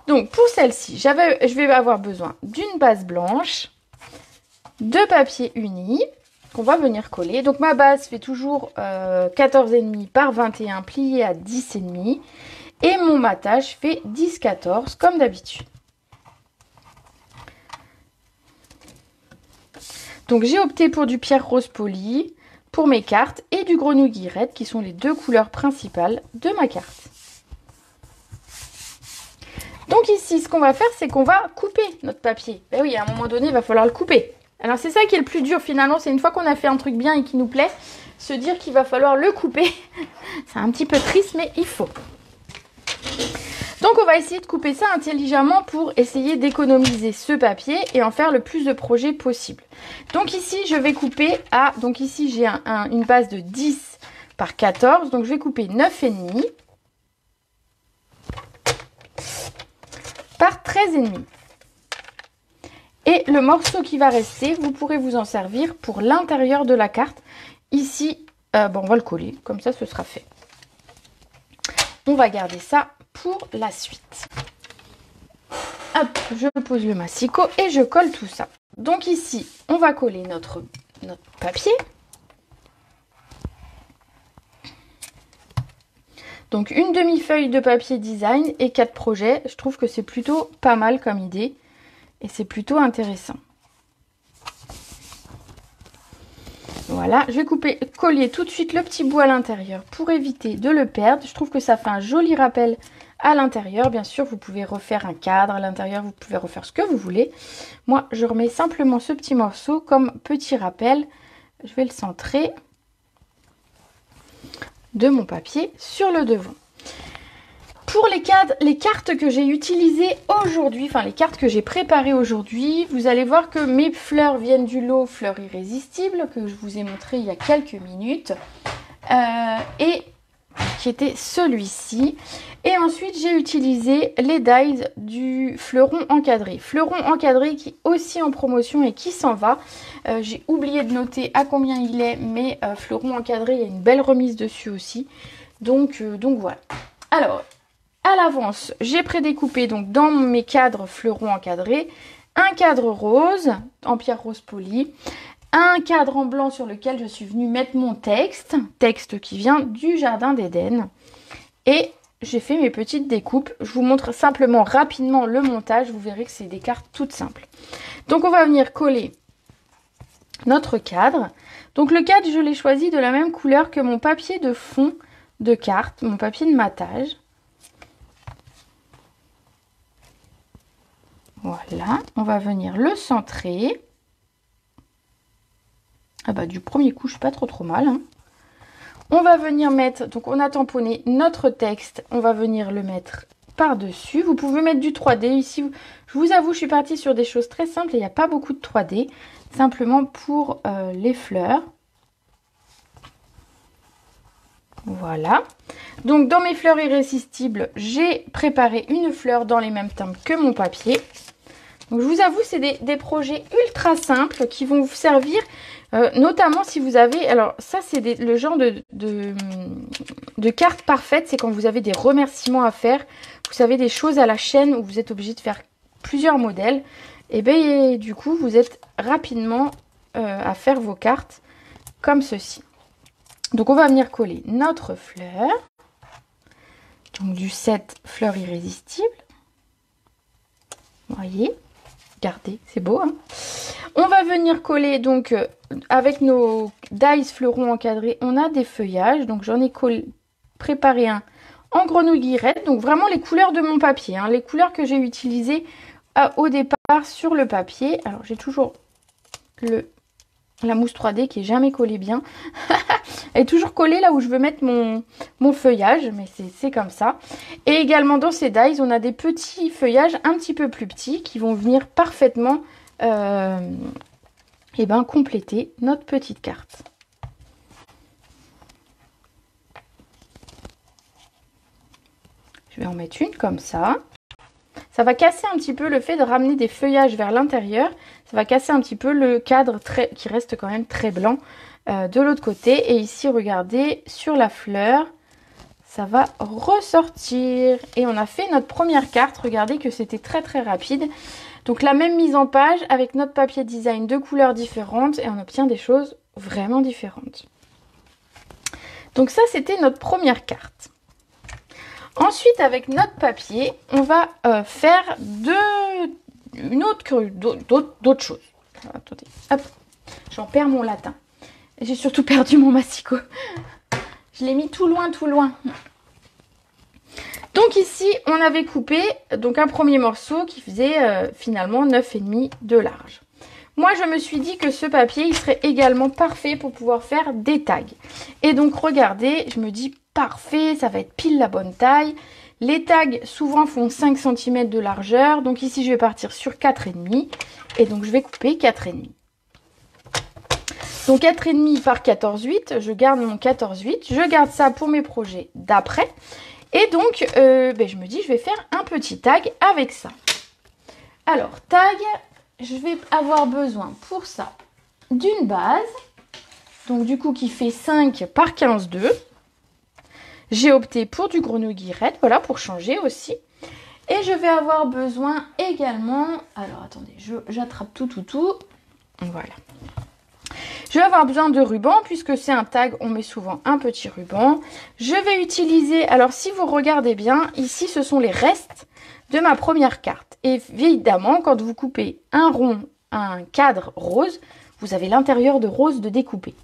Donc, pour celle-ci, je vais avoir besoin d'une base blanche, de papier uni, qu'on va venir coller. Donc, ma base fait toujours 14,5 par 21 plié à 10,5. Et mon matage fait 10-14 comme d'habitude. Donc j'ai opté pour du pierre rose poli pour mes cartes et du grenouille guillerette qui sont les deux couleurs principales de ma carte. Donc ici ce qu'on va faire c'est qu'on va couper notre papier. Ben oui, à un moment donné il va falloir le couper. Alors c'est ça qui est le plus dur finalement, c'est une fois qu'on a fait un truc bien et qui nous plaît, se dire qu'il va falloir le couper. C'est un petit peu triste mais il faut. Donc on va essayer de couper ça intelligemment pour essayer d'économiser ce papier et en faire le plus de projets possible. Donc ici je vais couper à, donc ici j'ai une base de 10 par 14, donc je vais couper 9,5 par 13,5. Et le morceau qui va rester, vous pourrez vous en servir pour l'intérieur de la carte. Ici, bon, on va le coller, comme ça ce sera fait. On va garder ça pour la suite. Hop, je pose le massicot et je colle tout ça. Donc ici, on va coller notre papier. Donc une demi-feuille de papier design et 4 projets. Je trouve que c'est plutôt pas mal comme idée et c'est plutôt intéressant. Voilà, je vais coller tout de suite le petit bout à l'intérieur pour éviter de le perdre. Je trouve que ça fait un joli rappel à l'intérieur. Bien sûr, vous pouvez refaire un cadre à l'intérieur, vous pouvez refaire ce que vous voulez. Moi, je remets simplement ce petit morceau comme petit rappel. Je vais le centrer de mon papier sur le devant. Pour les cartes que j'ai utilisées aujourd'hui, enfin les cartes que j'ai préparées aujourd'hui, vous allez voir que mes fleurs viennent du lot Fleurs Irrésistibles que je vous ai montré il y a quelques minutes et qui était celui-ci. Et ensuite j'ai utilisé les dies du fleuron encadré. Fleuron encadré qui est aussi en promotion et qui s'en va. J'ai oublié de noter à combien il est, mais fleuron encadré, il y a une belle remise dessus aussi. Donc voilà. Alors, à l'avance, j'ai prédécoupé donc dans mes cadres fleurons encadrés un cadre rose en pierre rose polie, un cadre en blanc sur lequel je suis venue mettre mon texte qui vient du Jardin d'Éden. Et j'ai fait mes petites découpes. Je vous montre simplement rapidement le montage. Vous verrez que c'est des cartes toutes simples. Donc on va venir coller notre cadre. Donc le cadre, je l'ai choisi de la même couleur que mon papier de fond de carte, mon papier de matage. Voilà, on va venir le centrer. Ah bah du premier coup, je suis pas trop mal. Hein. On va venir mettre, donc on a tamponné notre texte, on va venir le mettre par-dessus. Vous pouvez mettre du 3D ici. Je vous avoue, je suis partie sur des choses très simples et il n'y a pas beaucoup de 3D. Simplement pour les fleurs. Voilà. Donc dans mes fleurs irrésistibles, j'ai préparé une fleur dans les mêmes teintes que mon papier. Donc je vous avoue, c'est des projets ultra simples qui vont vous servir, notamment si vous avez... Alors ça, c'est le genre de carte parfaite, c'est quand vous avez des remerciements à faire. Vous savez, des choses à la chaîne où vous êtes obligé de faire plusieurs modèles. Et bien du coup, vous êtes rapidement à faire vos cartes comme ceci. Donc on va venir coller notre fleur. Donc du set Fleurs Irrésistibles. Vous voyez, regardez, c'est beau. Hein, on va venir coller donc avec nos dies fleurons encadrés. On a des feuillages. Donc j'en ai préparé un en grenouille guillerette. Donc vraiment les couleurs de mon papier. Hein, les couleurs que j'ai utilisées au départ sur le papier. Alors j'ai toujours la mousse 3D qui est jamais collée bien. Elle est toujours collée là où je veux mettre mon feuillage, mais c'est comme ça. Et également dans ces dies, on a des petits feuillages un petit peu plus petits qui vont venir parfaitement et ben compléter notre petite carte. Je vais en mettre une comme ça. Ça va casser un petit peu le fait de ramener des feuillages vers l'intérieur. Ça va casser un petit peu le cadre qui reste quand même très blanc de l'autre côté. Et ici, regardez, sur la fleur, ça va ressortir. Et on a fait notre première carte. Regardez que c'était très très rapide. Donc la même mise en page avec notre papier design de couleurs différentes. Et on obtient des choses vraiment différentes. Donc ça, c'était notre première carte. Ensuite, avec notre papier, on va faire d'autres choses. Attendez, hop, j'en perds mon latin. J'ai surtout perdu mon massicot. Je l'ai mis tout loin, tout loin. Donc ici, on avait coupé donc un premier morceau qui faisait finalement 9,5 de large. Moi, je me suis dit que ce papier, il serait également parfait pour pouvoir faire des tags. Et donc, regardez, je me dis parfait, ça va être pile la bonne taille. Les tags, souvent, font 5 cm de largeur. Donc ici, je vais partir sur 4,5. Et donc, je vais couper 4,5. Donc, 4,5 par 14,8. Je garde mon 14,8. Je garde ça pour mes projets d'après. Et donc, je me dis, je vais faire un petit tag avec ça. Alors, tag... Je vais avoir besoin pour ça d'une base, donc du coup qui fait 5 par 15,2. J'ai opté pour du grenouille guillerette, voilà, pour changer aussi. Et je vais avoir besoin également, alors attendez, j'attrape tout. Voilà. Je vais avoir besoin de ruban, puisque c'est un tag, on met souvent un petit ruban. Je vais utiliser, alors si vous regardez bien, ici ce sont les restes de ma première carte. Et évidemment, quand vous coupez un rond, un cadre rose, vous avez l'intérieur de rose de découper.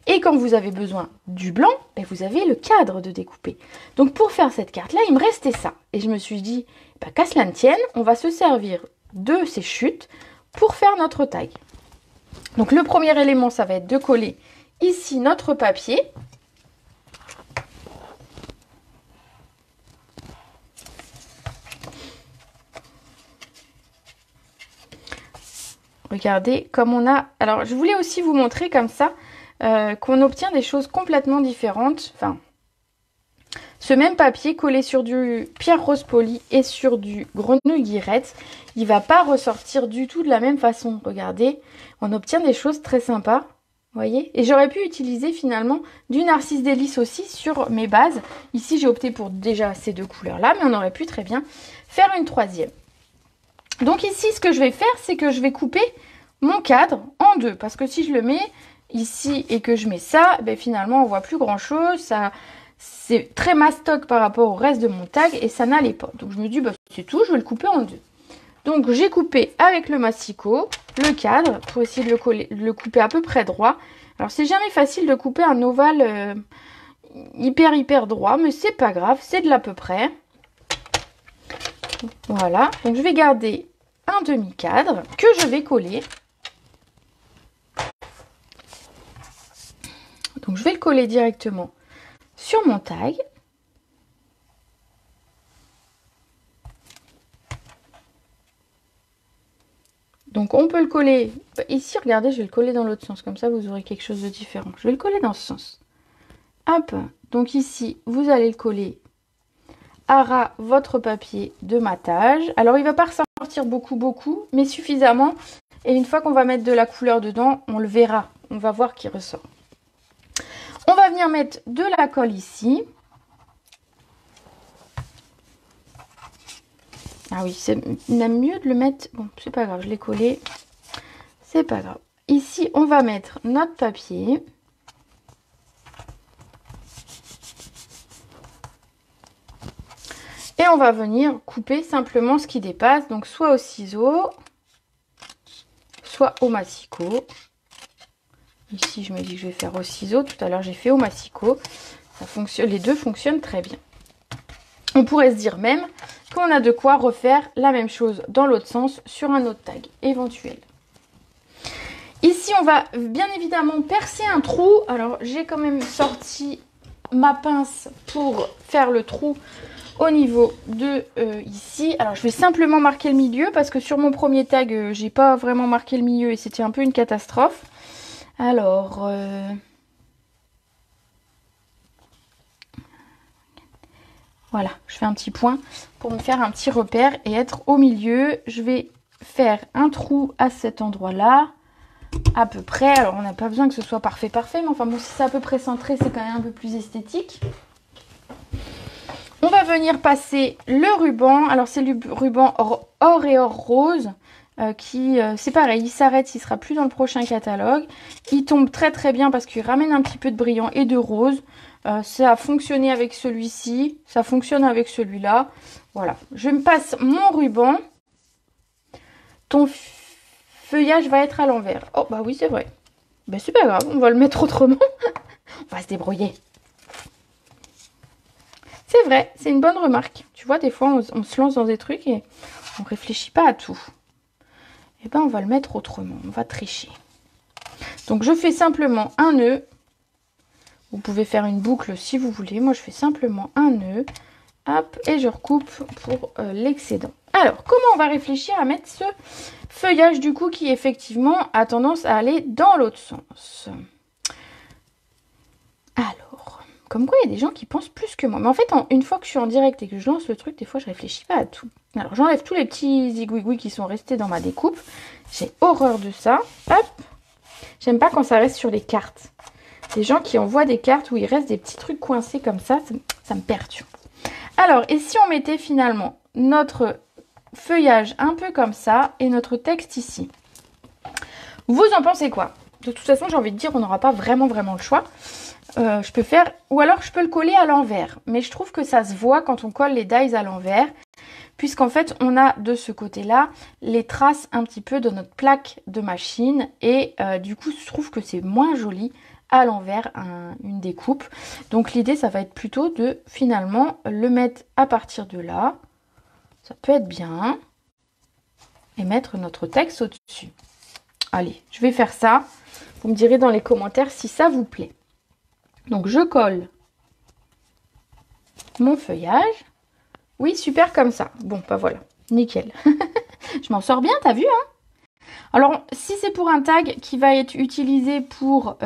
Et quand vous avez besoin du blanc, vous avez le cadre de découper. Donc pour faire cette carte-là, il me restait ça. Et je me suis dit, qu'à cela ne tienne, on va se servir de ces chutes pour faire notre tag. Donc le premier élément, ça va être de coller ici notre papier. Regardez comme on a... Alors, je voulais aussi vous montrer comme ça qu'on obtient des choses complètement différentes. Enfin, ce même papier collé sur du pierre rose poli et sur du grenouille guillerette, il ne va pas ressortir du tout de la même façon. Regardez, on obtient des choses très sympas. Vous voyez? Et j'aurais pu utiliser finalement du narcisse délice aussi sur mes bases. Ici, j'ai opté pour déjà ces deux couleurs-là, mais on aurait pu très bien faire une troisième. Donc ici, ce que je vais faire, c'est que je vais couper mon cadre en deux. Parce que si je le mets ici et que je mets ça, finalement, on voit plus grand-chose. Ça, c'est très mastoc par rapport au reste de mon tag et ça n'allait pas. Donc je me dis, c'est tout, je vais le couper en deux. Donc j'ai coupé avec le massicot le cadre pour essayer de le couper à peu près droit. Alors c'est jamais facile de couper un ovale hyper droit, mais c'est pas grave, c'est de l'à peu près. Voilà, donc je vais garder un demi-cadre que je vais coller. Donc je vais le coller directement sur mon tag. Donc on peut le coller, ici regardez, je vais le coller dans l'autre sens, comme ça vous aurez quelque chose de différent. Je vais le coller dans ce sens. Hop, donc ici vous allez le coller à ras votre papier de matage. Alors il ne va pas ressortir beaucoup, mais suffisamment. Et une fois qu'on va mettre de la couleur dedans, on le verra, on va voir qu'il ressort. On va venir mettre de la colle ici. Ah oui, c'est même mieux de le mettre... Bon, c'est pas grave, je l'ai collé. C'est pas grave. Ici, on va mettre notre papier. Et on va venir couper simplement ce qui dépasse. Donc, soit au ciseau, soit au massicot. Ici, je me dis que je vais faire au ciseau. Tout à l'heure, j'ai fait au massicot. Ça fonctionne, les deux fonctionnent très bien. On pourrait se dire même qu'on a de quoi refaire la même chose dans l'autre sens sur un autre tag éventuel. Ici, on va bien évidemment percer un trou. Alors, j'ai quand même sorti ma pince pour faire le trou au niveau de ici. Alors je vais simplement marquer le milieu parce que sur mon premier tag, j'ai pas vraiment marqué le milieu et c'était un peu une catastrophe. Alors... voilà, je fais un petit point pour me faire un petit repère et être au milieu. Je vais faire un trou à cet endroit-là, à peu près. Alors, on n'a pas besoin que ce soit parfait, mais enfin bon, si c'est à peu près centré, c'est quand même un peu plus esthétique. On va venir passer le ruban. Alors, c'est le ruban or et or rose c'est pareil, il s'arrête, il sera plus dans le prochain catalogue. Il tombe très très bien parce qu'il ramène un petit peu de brillant et de rose. Ça a fonctionné avec celui-ci, ça fonctionne avec celui-là. Voilà, je me passe mon ruban. Ton feuillage va être à l'envers. Oh bah oui, c'est vrai. Ben c'est pas grave, on va le mettre autrement. On va se débrouiller. C'est vrai, c'est une bonne remarque. Tu vois, des fois, on se lance dans des trucs et on réfléchit pas à tout. Et ben, on va le mettre autrement. On va tricher. Donc, je fais simplement un nœud. Vous pouvez faire une boucle si vous voulez. Moi, je fais simplement un nœud. Hop, et je recoupe pour l'excédent. Alors, comment on va réfléchir à mettre ce feuillage du coup qui effectivement a tendance à aller dans l'autre sens? Alors, comme quoi il y a des gens qui pensent plus que moi. Mais en fait, une fois que je suis en direct et que je lance le truc, des fois je réfléchis pas à tout. Alors, j'enlève tous les petits zigouigouis qui sont restés dans ma découpe. J'ai horreur de ça. Hop. J'aime pas quand ça reste sur les cartes. Des gens qui envoient des cartes où il reste des petits trucs coincés comme ça me perturbe. Alors, et si on mettait finalement notre feuillage un peu comme ça et notre texte ici? Vous en pensez quoi? De toute façon, j'ai envie de dire, on n'aura pas vraiment le choix. Je peux faire, ou alors je peux le coller à l'envers. Mais je trouve que ça se voit quand on colle les dies à l'envers. Puisqu'en fait, on a de ce côté-là les traces un petit peu de notre plaque de machine. Et du coup, je trouve que c'est moins joli à l'envers une découpe. Donc l'idée, ça va être plutôt de finalement le mettre à partir de là. Ça peut être bien. Et mettre notre texte au-dessus. Allez, je vais faire ça. Vous me direz dans les commentaires si ça vous plaît. Donc je colle mon feuillage. Oui, super comme ça. Bon, bah voilà, nickel. Je m'en sors bien, t'as vu, hein? Alors, si c'est pour un tag qui va être utilisé pour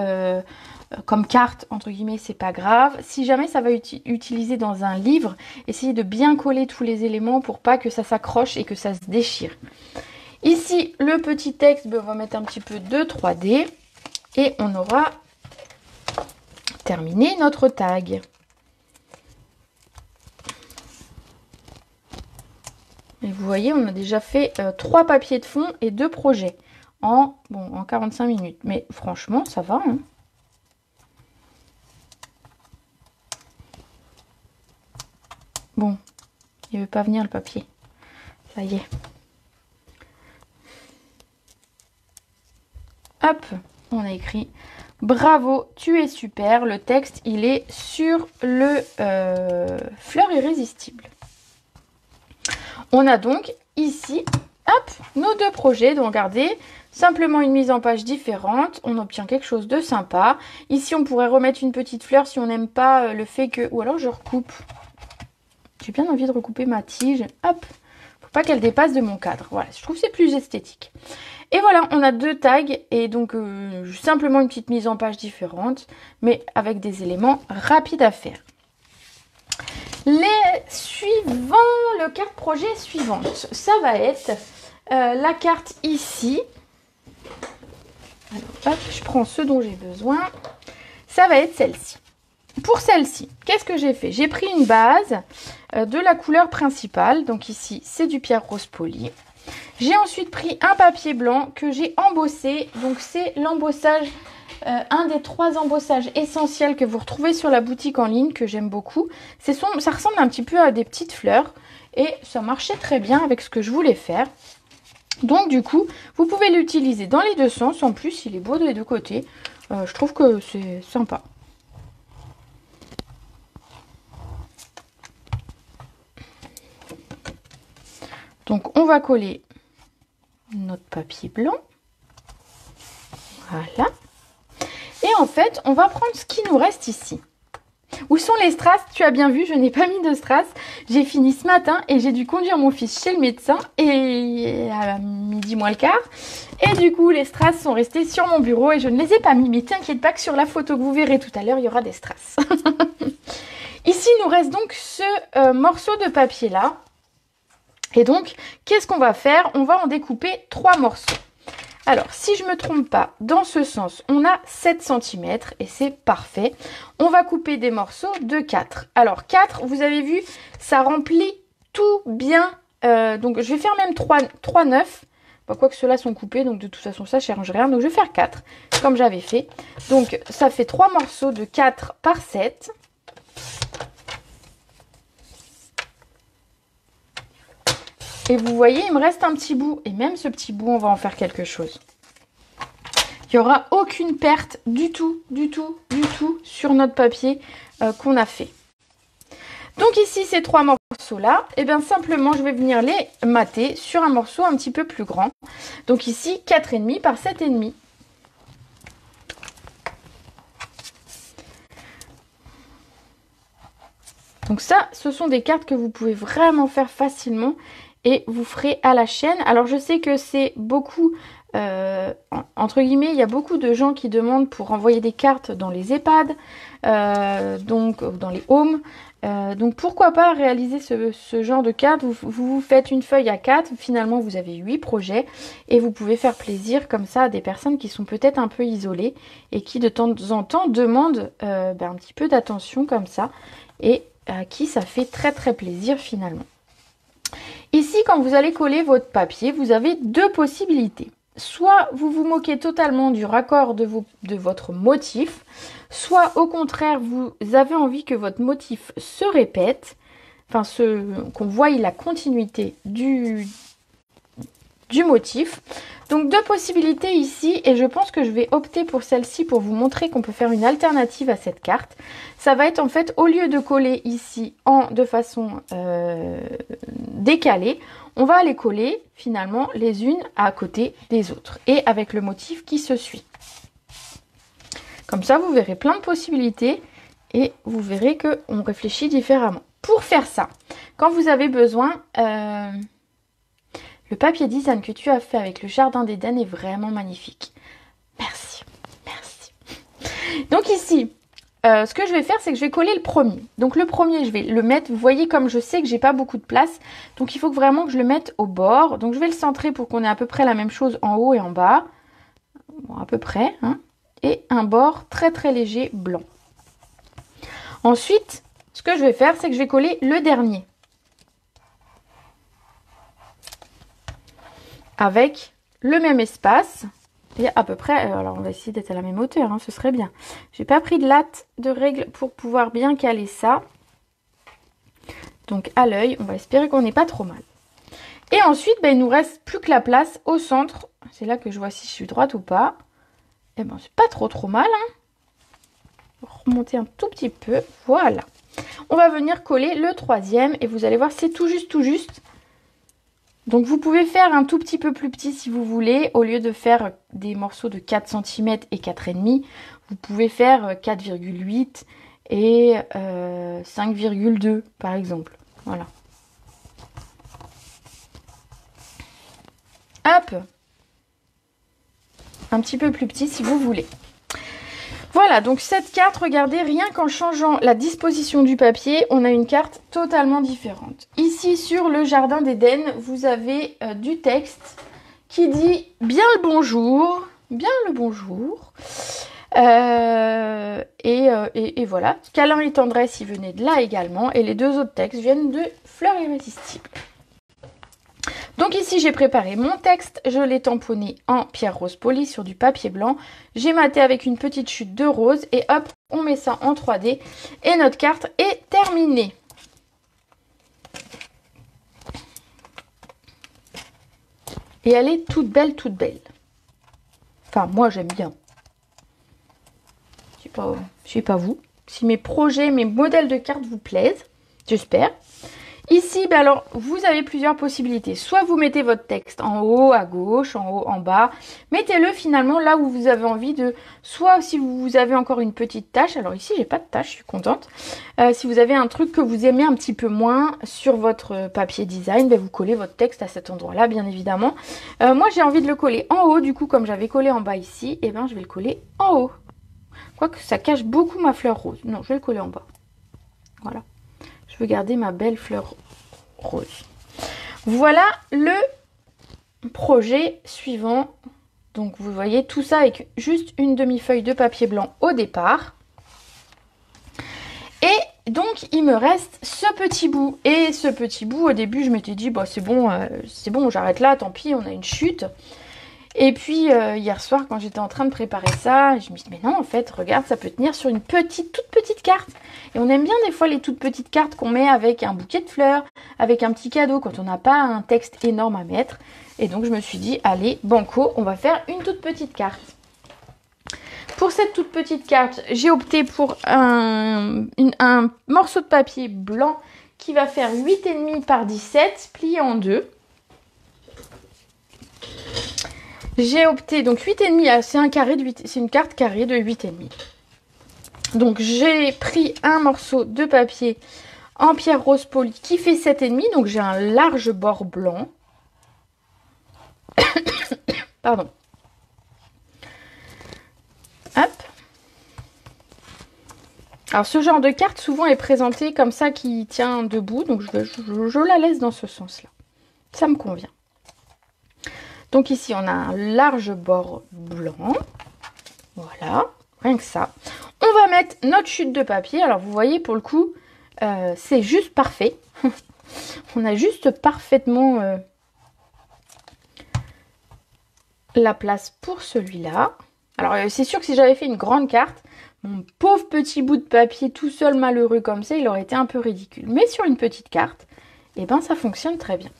comme carte, entre guillemets, c'est pas grave. Si jamais ça va être utilisé dans un livre, essayez de bien coller tous les éléments pour pas que ça s'accroche et que ça se déchire. Ici, le petit texte, on va mettre un petit peu de 3D et on aura terminé notre tag. Et vous voyez, on a déjà fait 3 papiers de fond et 2 projets en 45 minutes. Mais franchement, ça va, hein. Bon, il ne veut pas venir le papier. Ça y est. Hop, on a écrit « Bravo, tu es super ». Le texte, il est sur le fleur irrésistible. On a donc ici, hop, nos 2 projets. Donc regardez, simplement une mise en page différente. On obtient quelque chose de sympa. Ici, on pourrait remettre une petite fleur si on n'aime pas le fait que... Ou alors je recoupe. J'ai bien envie de recouper ma tige. Hop, faut pas qu'elle dépasse de mon cadre. Voilà, je trouve que c'est plus esthétique. Et voilà, on a 2 tags et donc simplement une petite mise en page différente, mais avec des éléments rapides à faire. Les suivants, le carte projet suivante, ça va être la carte ici. Alors, hop, je prends ce dont j'ai besoin. Ça va être celle-ci. Pour celle-ci, qu'est-ce que j'ai fait? J'ai pris une base de la couleur principale. Donc ici, c'est du pierre rose poli. J'ai ensuite pris un papier blanc que j'ai embossé. Donc c'est l'embossage, un des 3 embossages essentiels que vous retrouvez sur la boutique en ligne, que j'aime beaucoup. Ça ressemble un petit peu à des petites fleurs et ça marchait très bien avec ce que je voulais faire. Donc du coup, vous pouvez l'utiliser dans les 2 sens. En plus, il est beau des 2 côtés. Je trouve que c'est sympa. Donc on va coller notre papier blanc. Voilà. Et en fait, on va prendre ce qui nous reste ici. Où sont les strass? Tu as bien vu, je n'ai pas mis de strass. J'ai fini ce matin et j'ai dû conduire mon fils chez le médecin et à midi moins le quart. Et du coup, les strass sont restés sur mon bureau et je ne les ai pas mis. Mais t'inquiète pas que sur la photo que vous verrez tout à l'heure, il y aura des strass. Ici, il nous reste donc ce morceau de papier là. Et donc, qu'est-ce qu'on va faire? On va en découper 3 morceaux. Alors, si je ne me trompe pas, dans ce sens, on a 7 cm et c'est parfait. On va couper des morceaux de 4. Alors, 4, vous avez vu, ça remplit tout bien. Donc, je vais faire même 3 neufs. Bon, quoique ceux-là sont coupés, donc de toute façon, ça ne change rien. Donc, je vais faire 4, comme j'avais fait. Donc, ça fait 3 morceaux de 4 par 7. Et vous voyez, il me reste un petit bout. Et même ce petit bout, on va en faire quelque chose. Il n'y aura aucune perte du tout sur notre papier qu'on a fait. Donc ici, ces 3 morceaux-là, et bien simplement, je vais venir les mater sur un morceau un petit peu plus grand. Donc ici, 4,5 par 7,5. Donc ça, ce sont des cartes que vous pouvez vraiment faire facilement. Et vous ferez à la chaîne. Alors je sais que c'est beaucoup, entre guillemets, il y a beaucoup de gens qui demandent pour envoyer des cartes dans les EHPAD, donc dans les homes. Donc pourquoi pas réaliser ce genre de carte. Vous faites une feuille à 4, finalement vous avez 8 projets. Et vous pouvez faire plaisir comme ça à des personnes qui sont peut-être un peu isolées. Et qui de temps en temps demandent un petit peu d'attention comme ça. Et à qui ça fait très très plaisir finalement. Ici, quand vous allez coller votre papier, vous avez 2 possibilités. Soit vous vous moquez totalement du raccord de votre motif, soit au contraire, vous avez envie que votre motif se répète, enfin qu'on voie la continuité du motif. Donc 2 possibilités ici et je pense que je vais opter pour celle-ci pour vous montrer qu'on peut faire une alternative à cette carte. Ça va être en fait, au lieu de coller ici de façon décalée, on va les coller finalement les unes à côté des autres et avec le motif qui se suit. Comme ça, vous verrez plein de possibilités et vous verrez qu'on réfléchit différemment. Pour faire ça, quand vous avez besoin... le papier design que tu as fait avec le Jardin d'Éden est vraiment magnifique. Merci, merci. Donc ici, ce que je vais faire, c'est que je vais coller le premier. Donc le premier, je vais le mettre, vous voyez comme je sais que j'ai pas beaucoup de place. Donc il faut vraiment que je le mette au bord. Donc je vais le centrer pour qu'on ait à peu près la même chose en haut et en bas. Bon, à peu près. Hein. Et un bord très très léger blanc. Ensuite, ce que je vais faire, c'est que je vais coller le dernier. Avec le même espace et à peu près, alors on va essayer d'être à la même hauteur, hein, ce serait bien. J'ai pas pris de latte de règle pour pouvoir bien caler ça. Donc à l'œil, on va espérer qu'on n'est pas trop mal. Et ensuite, il nous reste plus que la place au centre. C'est là que je vois si je suis droite ou pas. Et ben c'est pas trop mal. Hein. Remonter un tout petit peu, voilà. On va venir coller le troisième et vous allez voir, c'est tout juste. Donc vous pouvez faire un tout petit peu plus petit si vous voulez. Au lieu de faire des morceaux de 4 cm et 4,5, vous pouvez faire 4,8 et 5,2 par exemple. Voilà. Hop. Un petit peu plus petit si vous voulez. Voilà, donc cette carte, regardez, rien qu'en changeant la disposition du papier, on a une carte totalement différente. Ici, sur le Jardin d'Éden, vous avez du texte qui dit « Bien le bonjour ». Bien le bonjour. Et voilà. Câlin et tendresse, il venait de là également. Et les 2 autres textes viennent de Fleurs irrésistibles. Donc ici, j'ai préparé mon texte, je l'ai tamponné en pierre rose polie sur du papier blanc. J'ai maté avec une petite chute de rose et hop, on met ça en 3D. Et notre carte est terminée. Et elle est toute belle, toute belle. Enfin, moi, j'aime bien. Je sais pas vous. Si mes projets, mes modèles de cartes vous plaisent, j'espère. Ici, ben alors, vous avez plusieurs possibilités. Soit vous mettez votre texte en haut, à gauche, en haut, en bas. Mettez-le finalement là où vous avez envie de... Soit si vous avez encore une petite tâche. Alors ici, j'ai pas de tâche, je suis contente. Si vous avez un truc que vous aimez un petit peu moins sur votre papier design, ben vous collez votre texte à cet endroit-là, bien évidemment. Moi, j'ai envie de le coller en haut. Du coup, comme j'avais collé en bas ici, et ben je vais le coller en haut. Quoique ça cache beaucoup ma fleur rose. Non, je vais le coller en bas. Voilà. Je veux garder ma belle fleur rose. Voilà le projet suivant. Donc vous voyez tout ça avec juste une demi-feuille de papier blanc au départ. Et donc il me reste ce petit bout. Et ce petit bout, au début je m'étais dit bah, c'est bon, j'arrête là, tant pis, on a une chute. Et puis hier soir quand j'étais en train de préparer ça, je me suis dit mais non en fait regarde ça peut tenir sur une toute petite carte. Et on aime bien des fois les toutes petites cartes qu'on met avec un bouquet de fleurs, avec un petit cadeau quand on n'a pas un texte énorme à mettre. Et donc je me suis dit allez banco on va faire une toute petite carte. Pour cette toute petite carte j'ai opté pour un morceau de papier blanc qui va faire 8,5 par 17 plié en deux. J'ai opté, donc 8,5, c'est un carré de 8, c'est une carte carrée de 8,5. Donc j'ai pris un morceau de papier en pierre rose polie qui fait 7,5, donc j'ai un large bord blanc. Pardon. Hop. Alors ce genre de carte souvent est présenté comme ça qui tient debout, donc je la laisse dans ce sens-là. Ça me convient. Donc ici, on a un large bord blanc. Voilà, rien que ça. On va mettre notre chute de papier. Alors, vous voyez, pour le coup, c'est juste parfait. On a juste parfaitement la place pour celui-là. Alors, c'est sûr que si j'avais fait une grande carte, mon pauvre petit bout de papier tout seul malheureux comme ça, il aurait été un peu ridicule. Mais sur une petite carte, eh ben, ça fonctionne très bien.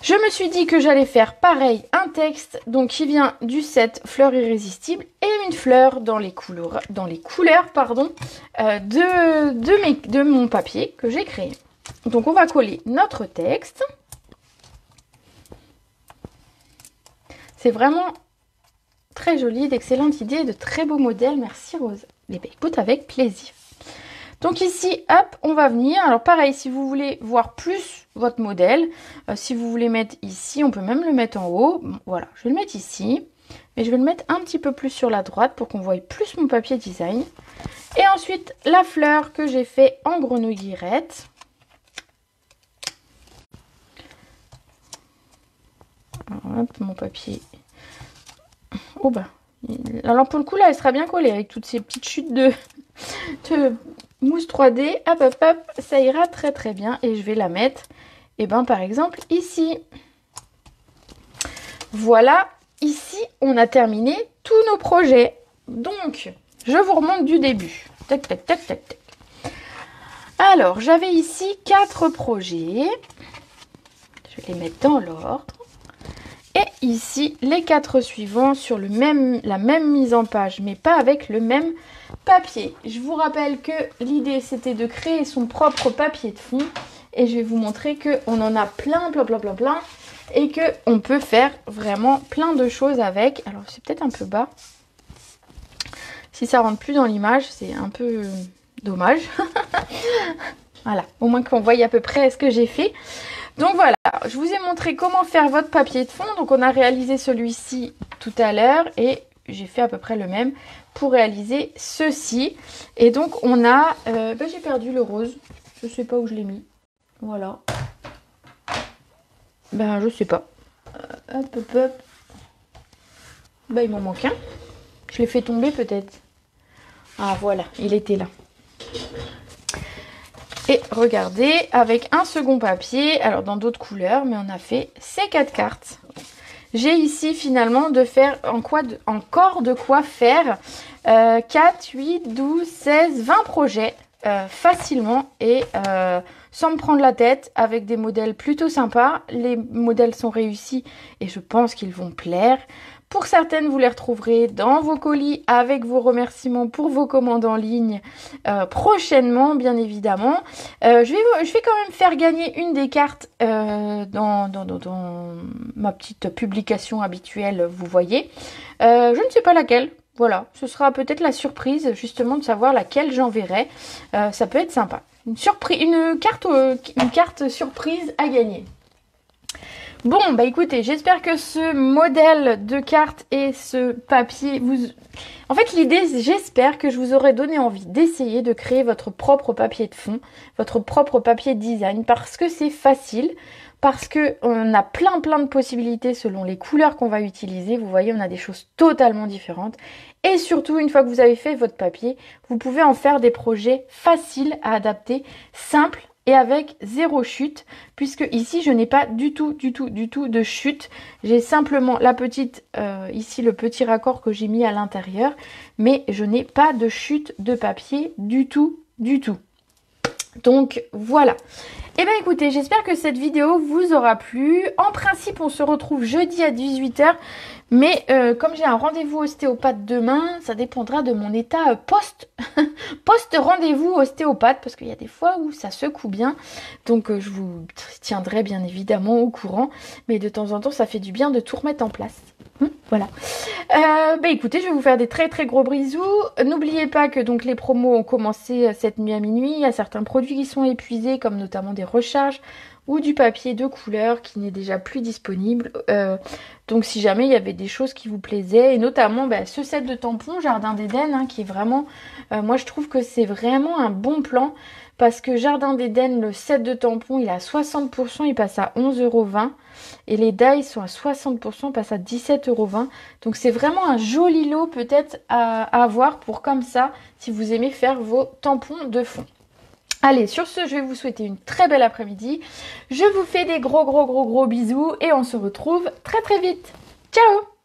Je me suis dit que j'allais faire pareil, un texte donc qui vient du set Fleurs irrésistibles et une fleur dans les couleurs de mon papier que j'ai créé. Donc on va coller notre texte. C'est vraiment très joli, d'excellentes idées, de très beaux modèles. Merci Rose. Les écoute avec plaisir. Donc ici, hop, on va venir. Alors pareil, si vous voulez voir plus votre modèle, si vous voulez mettre ici, on peut même le mettre en haut. Bon, voilà, je vais le mettre ici. Mais je vais le mettre un petit peu plus sur la droite pour qu'on voie plus mon papier design. Et ensuite, la fleur que j'ai fait en grenouillette. Hop, mon papier. Oh bah. Alors pour le coup, là, elle sera bien collée avec toutes ces petites chutes de mousse 3D. Hop, hop, hop, ça ira très très bien. Et je vais la mettre, et ben par exemple, ici. Voilà, ici, on a terminé tous nos projets. Donc, je vous remonte du début. Tac, tac, tac, tac, tac. Alors, j'avais ici 4 projets. Je vais les mettre dans l'ordre. Et ici, les 4 suivants sur la même mise en page, mais pas avec le même papier. Je vous rappelle que l'idée, c'était de créer son propre papier de fond. Et je vais vous montrer qu'on en a plein. Et qu'on peut faire vraiment plein de choses avec. Alors, c'est peut-être un peu bas. Si ça rentre plus dans l'image, c'est un peu dommage. Voilà, au moins qu'on voie à peu près ce que j'ai fait. Donc voilà, je vous ai montré comment faire votre papier de fond. Donc on a réalisé celui-ci tout à l'heure et j'ai fait à peu près le même pour réaliser ceci. Et donc on a, j'ai perdu le rose, je sais pas où je l'ai mis. Voilà. Ben je sais pas. Hop hop hop. Ben il m'en manque un. Je l'ai fait tomber peut-être. Ah voilà, il était là. Et regardez, avec un second papier, alors dans d'autres couleurs, mais on a fait ces 4 cartes. J'ai ici finalement de faire encore de quoi faire 4, 8, 12, 16, 20 projets facilement et sans me prendre la tête, avec des modèles plutôt sympas. Les modèles sont réussis et je pense qu'ils vont plaire. Pour certaines, vous les retrouverez dans vos colis avec vos remerciements pour vos commandes en ligne prochainement, bien évidemment. Je vais quand même faire gagner une des cartes dans ma petite publication habituelle, vous voyez. Je ne sais pas laquelle. Voilà, ce sera peut-être la surprise justement de savoir laquelle j'enverrai. Ça peut être sympa. Une carte surprise à gagner. Bon, bah écoutez, j'espère que ce modèle de carte et ce papier En fait, l'idée, j'espère que je vous aurai donné envie d'essayer de créer votre propre papier de fond, votre propre papier de design, parce que c'est facile, parce qu'on a plein de possibilités selon les couleurs qu'on va utiliser. Vous voyez, on a des choses totalement différentes. Et surtout, une fois que vous avez fait votre papier, vous pouvez en faire des projets faciles à adapter, simples, et avec zéro chute, puisque ici je n'ai pas du tout de chute. J'ai simplement la petite, ici le petit raccord que j'ai mis à l'intérieur, mais je n'ai pas de chute de papier du tout. Donc voilà. Et bien écoutez, j'espère que cette vidéo vous aura plu. En principe, on se retrouve jeudi à 18 h. Mais comme j'ai un rendez-vous ostéopathe demain, ça dépendra de mon état post-rendez-vous ostéopathe. Parce qu'il y a des fois où ça secoue bien. Donc je vous tiendrai bien évidemment au courant. Mais de temps en temps, ça fait du bien de tout remettre en place. Voilà. Écoutez, je vais vous faire des très gros bisous. N'oubliez pas que donc les promos ont commencé cette nuit à minuit. Il y a certains produits qui sont épuisés, comme notamment des recharges ou du papier de couleur qui n'est déjà plus disponible. Donc si jamais il y avait des choses qui vous plaisaient, et notamment ce set de tampons Jardin d'Éden, qui est vraiment, moi je trouve que c'est vraiment un bon plan. Parce que Jardin d'Éden, le set de tampons, il est à 60%, il passe à 11,20 €. Et les die sont à 60%, passent à 17,20 €. Donc c'est vraiment un joli lot peut-être à avoir pour comme ça, si vous aimez faire vos tampons de fond. Allez, sur ce, je vais vous souhaiter une très belle après-midi. Je vous fais des gros bisous et on se retrouve très vite. Ciao!